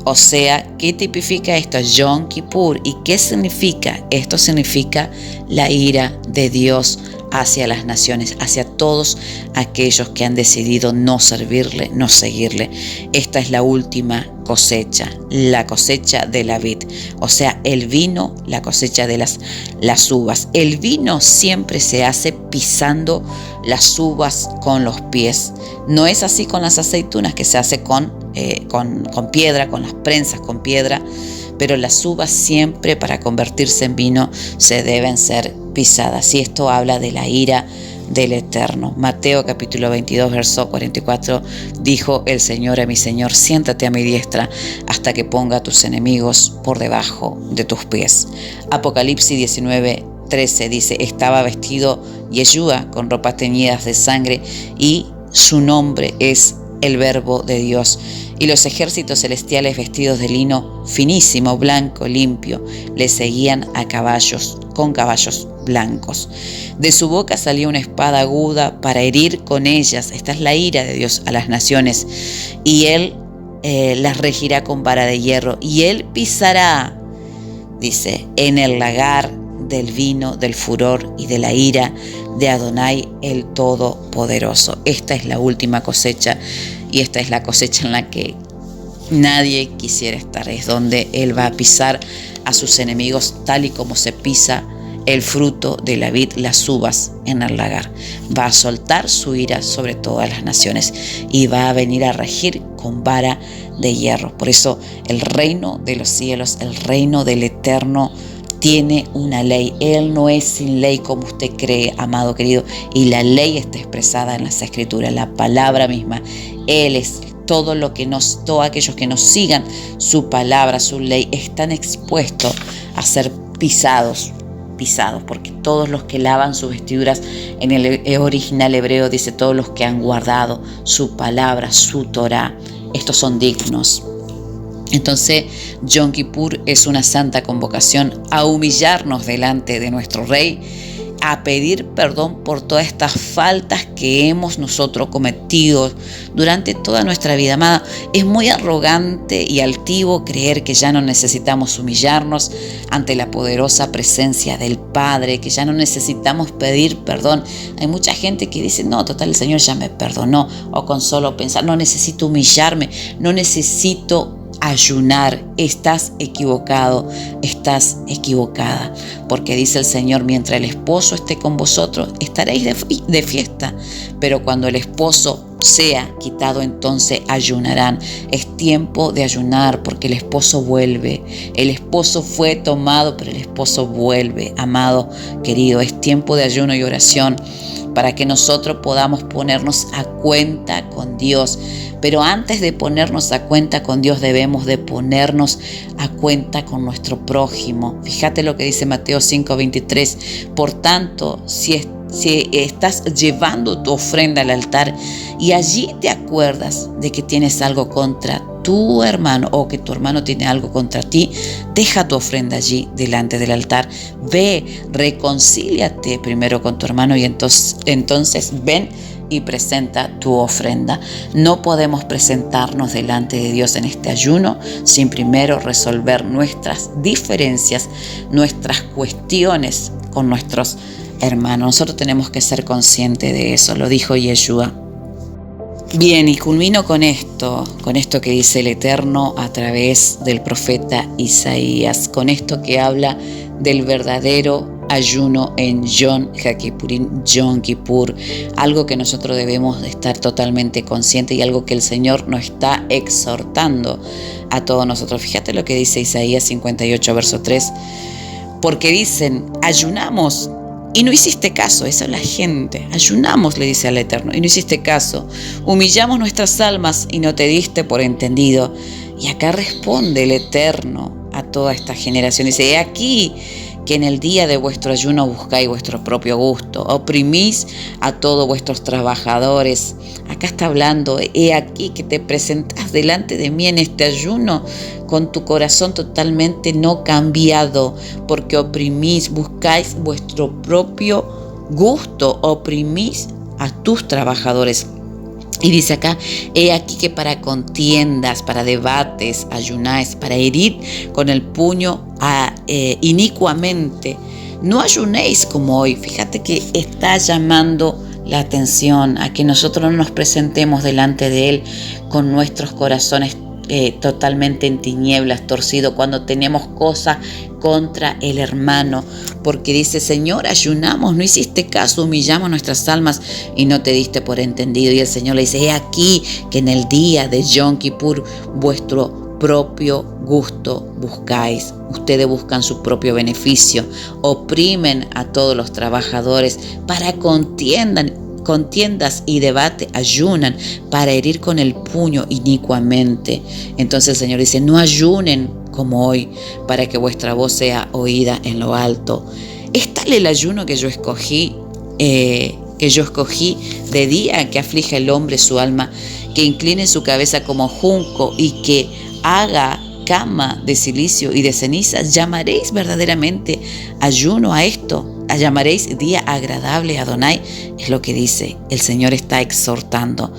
[SPEAKER 1] O sea, ¿qué tipifica esto? Yom Kippur. ¿Y qué significa? Esto significa la ira de Dios hacia las naciones, hacia todos aquellos que han decidido no servirle, no seguirle. Esta es la última cosecha, la cosecha de la vid. O sea, el vino, la cosecha de las uvas. El vino siempre se hace pisando las uvas con los pies. No es así con las aceitunas, que se hace con piedra, con las prensas con piedra, pero las uvas siempre, para convertirse en vino, se deben ser pisadas. Y esto habla de la ira del Eterno. Mateo capítulo 22, verso 44, dijo el Señor a mi Señor: siéntate a mi diestra hasta que ponga a tus enemigos por debajo de tus pies. Apocalipsis 19:13 dice: estaba vestido Yeshua con ropas teñidas de sangre, y su nombre es el Verbo de Dios. Y los ejércitos celestiales, vestidos de lino finísimo, blanco, limpio, le seguían a caballos, con caballos blancos. De su boca salía una espada aguda para herir con ellas. Esta es la ira de Dios a las naciones. Y él las regirá con vara de hierro. Y él pisará, dice, en el lagar del vino, del furor y de la ira de Adonai, el Todopoderoso. Esta es la última cosecha. Y esta es la cosecha en la que nadie quisiera estar. Es donde Él va a pisar a sus enemigos, tal y como se pisa el fruto de la vid, las uvas en el lagar. Va a soltar su ira sobre todas las naciones y va a venir a regir con vara de hierro. Por eso el reino de los cielos, el reino del Eterno, tiene una ley. Él no es sin ley como usted cree, amado querido, y la ley está expresada en las Escrituras, la palabra misma. Él es todos aquellos que nos sigan su palabra, su ley, están expuestos a ser pisados, porque todos los que lavan sus vestiduras, en el original hebreo dice todos los que han guardado su palabra, su Torá, estos son dignos. Entonces, Yom Kippur es una santa convocación a humillarnos delante de nuestro Rey, a pedir perdón por todas estas faltas que hemos nosotros cometido durante toda nuestra vida. Amada, es muy arrogante y altivo creer que ya no necesitamos humillarnos ante la poderosa presencia del Padre, que ya no necesitamos pedir perdón. Hay mucha gente que dice, no, total, el Señor ya me perdonó, o con solo pensar, no necesito humillarme, no necesito ayunar. Estás equivocado, estás equivocada, porque dice el Señor: mientras el esposo esté con vosotros, estaréis de fiesta, pero cuando el esposo sea quitado, entonces ayunarán. Es tiempo de ayunar, porque el esposo vuelve. El esposo fue tomado, pero el esposo vuelve. Amado querido, es tiempo de ayuno y oración para que nosotros podamos ponernos a cuenta con Dios. Pero antes de ponernos a cuenta con Dios, debemos de ponernos a cuenta con nuestro prójimo. Fíjate lo que dice Mateo 5:23. Por tanto, si estás llevando tu ofrenda al altar y allí te acuerdas de que tienes algo contra tu hermano, o que tu hermano tiene algo contra ti, deja tu ofrenda allí delante del altar. Ve, reconcíliate primero con tu hermano y entonces ven y presenta tu ofrenda. No podemos presentarnos delante de Dios en este ayuno sin primero resolver nuestras diferencias, nuestras cuestiones con nuestros hermanos. Nosotros tenemos que ser conscientes de eso, lo dijo Yeshua. Bien, y culmino con esto que dice el Eterno a través del profeta Isaías, con esto que habla del verdadero ayuno en Yom Kippur, algo que nosotros debemos de estar totalmente conscientes y algo que el Señor nos está exhortando a todos nosotros. Fíjate lo que dice Isaías 58, verso 3, porque dicen, ayunamos y no hiciste caso. Esa es la gente. Ayunamos, le dice al Eterno, y no hiciste caso. Humillamos nuestras almas y no te diste por entendido. Y acá responde el Eterno a toda esta generación. Dice, he aquí que en el día de vuestro ayuno buscáis vuestro propio gusto, oprimís a todos vuestros trabajadores. Acá está hablando, he aquí que te presentás delante de mí en este ayuno con tu corazón totalmente no cambiado, porque oprimís, buscáis vuestro propio gusto, oprimís a tus trabajadores. Y dice acá, he aquí que para contiendas, para debates, ayunáis, para herir con el puño inicuamente. No ayunéis como hoy. Fíjate que está llamando la atención a que nosotros no nos presentemos delante de Él con nuestros corazones totalmente en tinieblas, torcido, cuando tenemos cosas contra el hermano, porque dice, Señor, ayunamos, no hiciste caso, humillamos nuestras almas y no te diste por entendido. Y el Señor le dice, he aquí que en el día de Yom Kippur vuestro propio gusto buscáis. Ustedes buscan su propio beneficio, oprimen a todos los trabajadores para contiendas y debate, ayunan para herir con el puño inicuamente. Entonces el Señor dice, no ayunen como hoy, para que vuestra voz sea oída en lo alto. Es tal el ayuno que yo escogí de día, que aflige el hombre su alma, que incline su cabeza como junco y que haga cama de silicio y de cenizas. Llamaréis verdaderamente ayuno a esto, llamaréis día agradable a Adonai. Es lo que dice, el Señor está exhortando.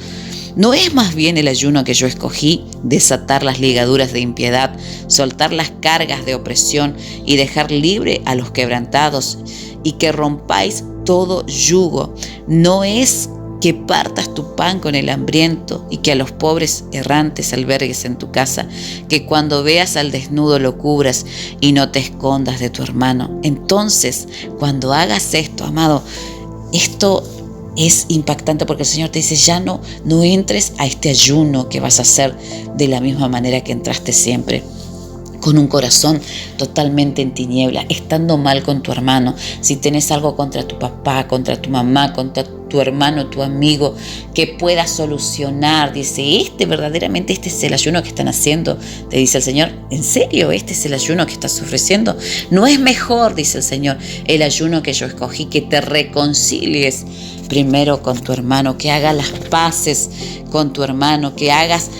[SPEAKER 1] ¿No es más bien el ayuno que yo escogí desatar las ligaduras de impiedad, soltar las cargas de opresión y dejar libre a los quebrantados, y que rompáis todo yugo? ¿No es que partas tu pan con el hambriento y que a los pobres errantes albergues en tu casa, que cuando veas al desnudo lo cubras y no te escondas de tu hermano? Entonces, cuando hagas esto, amado, esto es impactante, porque el Señor te dice, ya no entres a este ayuno que vas a hacer de la misma manera que entraste siempre, con un corazón totalmente en tiniebla, estando mal con tu hermano. Si tenés algo contra tu papá, contra tu mamá, contra tu hermano, tu amigo, que puedas solucionar, dice, verdaderamente este es el ayuno que están haciendo, te dice el Señor. ¿En serio este es el ayuno que estás ofreciendo? No es mejor, dice el Señor, el ayuno que yo escogí, que te reconcilies primero con tu hermano, que hagas las paces con tu hermano, que hagas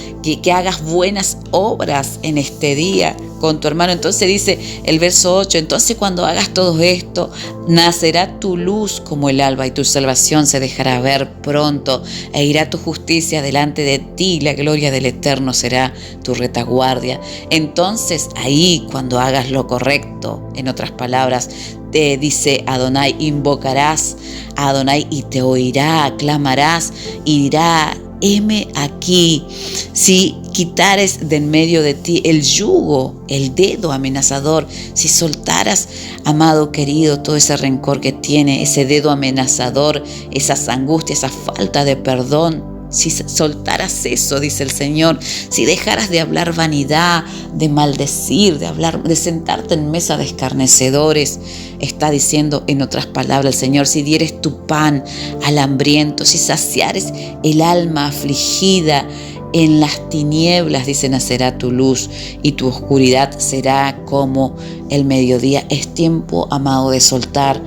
[SPEAKER 1] buenas obras en este día con tu hermano. Entonces dice el verso 8, entonces cuando hagas todo esto, nacerá tu luz como el alba y tu salvación se dejará ver pronto, e irá tu justicia delante de ti, la gloria del Eterno será tu retaguardia. Entonces ahí, cuando hagas lo correcto, en otras palabras, te dice Adonai, invocarás a Adonai y te oirá, clamarás y dirá, heme aquí. Si quitares de en medio de ti el yugo, el dedo amenazador, si soltaras, amado querido, todo ese rencor que tiene, ese dedo amenazador, esas angustias, esa falta de perdón, si soltaras eso, dice el Señor, si dejaras de hablar vanidad, de maldecir, de sentarte en mesa de escarnecedores, está diciendo en otras palabras el Señor, si dieres tu pan al hambriento, si saciares el alma afligida, en las tinieblas, dice, nacerá tu luz y tu oscuridad será como el mediodía. Es tiempo, amado, de soltar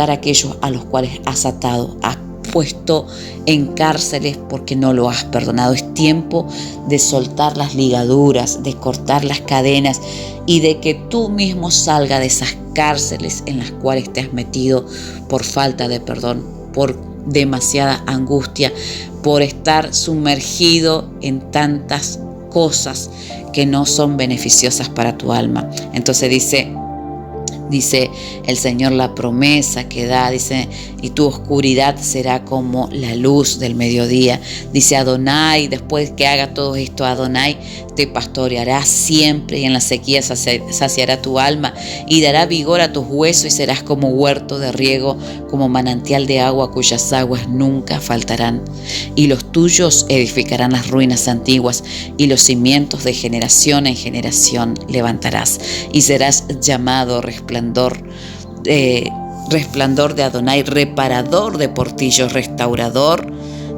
[SPEAKER 1] a aquellos a los cuales has atado, has puesto en cárceles porque no lo has perdonado. Es tiempo de soltar las ligaduras, de cortar las cadenas y de que tú mismo salgas de esas cárceles en las cuales te has metido por falta de perdón, por demasiada angustia, por estar sumergido en tantas cosas que no son beneficiosas para tu alma. Entonces dice el Señor, la promesa que da, dice, y tu oscuridad será como la luz del mediodía. Dice Adonai, después que haga todo esto, Adonai te pastoreará siempre y en la sequía saciará tu alma y dará vigor a tus huesos y serás como huerto de riego, como manantial de agua cuyas aguas nunca faltarán. Y los tuyos edificarán las ruinas antiguas y los cimientos de generación en generación levantarás y serás llamado resplandor de Adonai, reparador de portillos, restaurador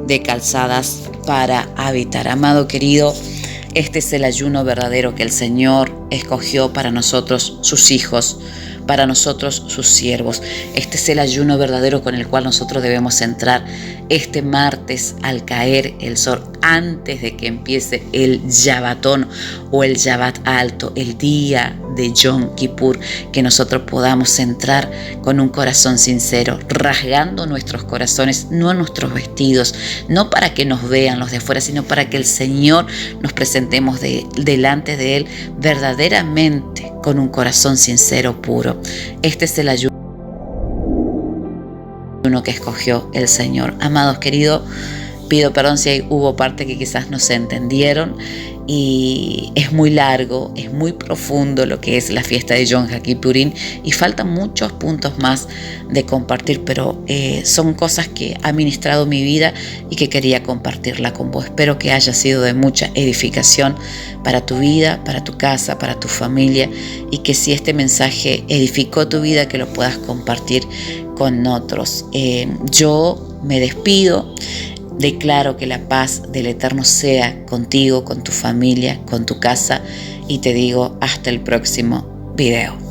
[SPEAKER 1] de calzadas para habitar. Amado querido, este es el ayuno verdadero que el Señor escogió para nosotros, sus hijos, para nosotros, sus siervos. Este es el ayuno verdadero con el cual nosotros debemos entrar este martes al caer el sol, antes de que empiece el Shabbatón o el Shabbat alto, el día de Yom Kippur, que nosotros podamos entrar con un corazón sincero, rasgando nuestros corazones, no nuestros vestidos, no para que nos vean los de afuera, sino para que el Señor nos presentemos delante de Él verdaderamente con un corazón sincero, puro. Este es el ayuno que escogió el Señor. Amados queridos, pido perdón si hubo parte que quizás no se entendieron, y es muy largo, es muy profundo lo que es la fiesta de Yom Kippurín y faltan muchos puntos más de compartir, pero son cosas que ha ministrado mi vida y que quería compartirla con vos. Espero que haya sido de mucha edificación para tu vida, para tu casa, para tu familia, y que si este mensaje edificó tu vida, que lo puedas compartir con otros. Yo me despido. Declaro que la paz del Eterno sea contigo, con tu familia, con tu casa, y te digo hasta el próximo video.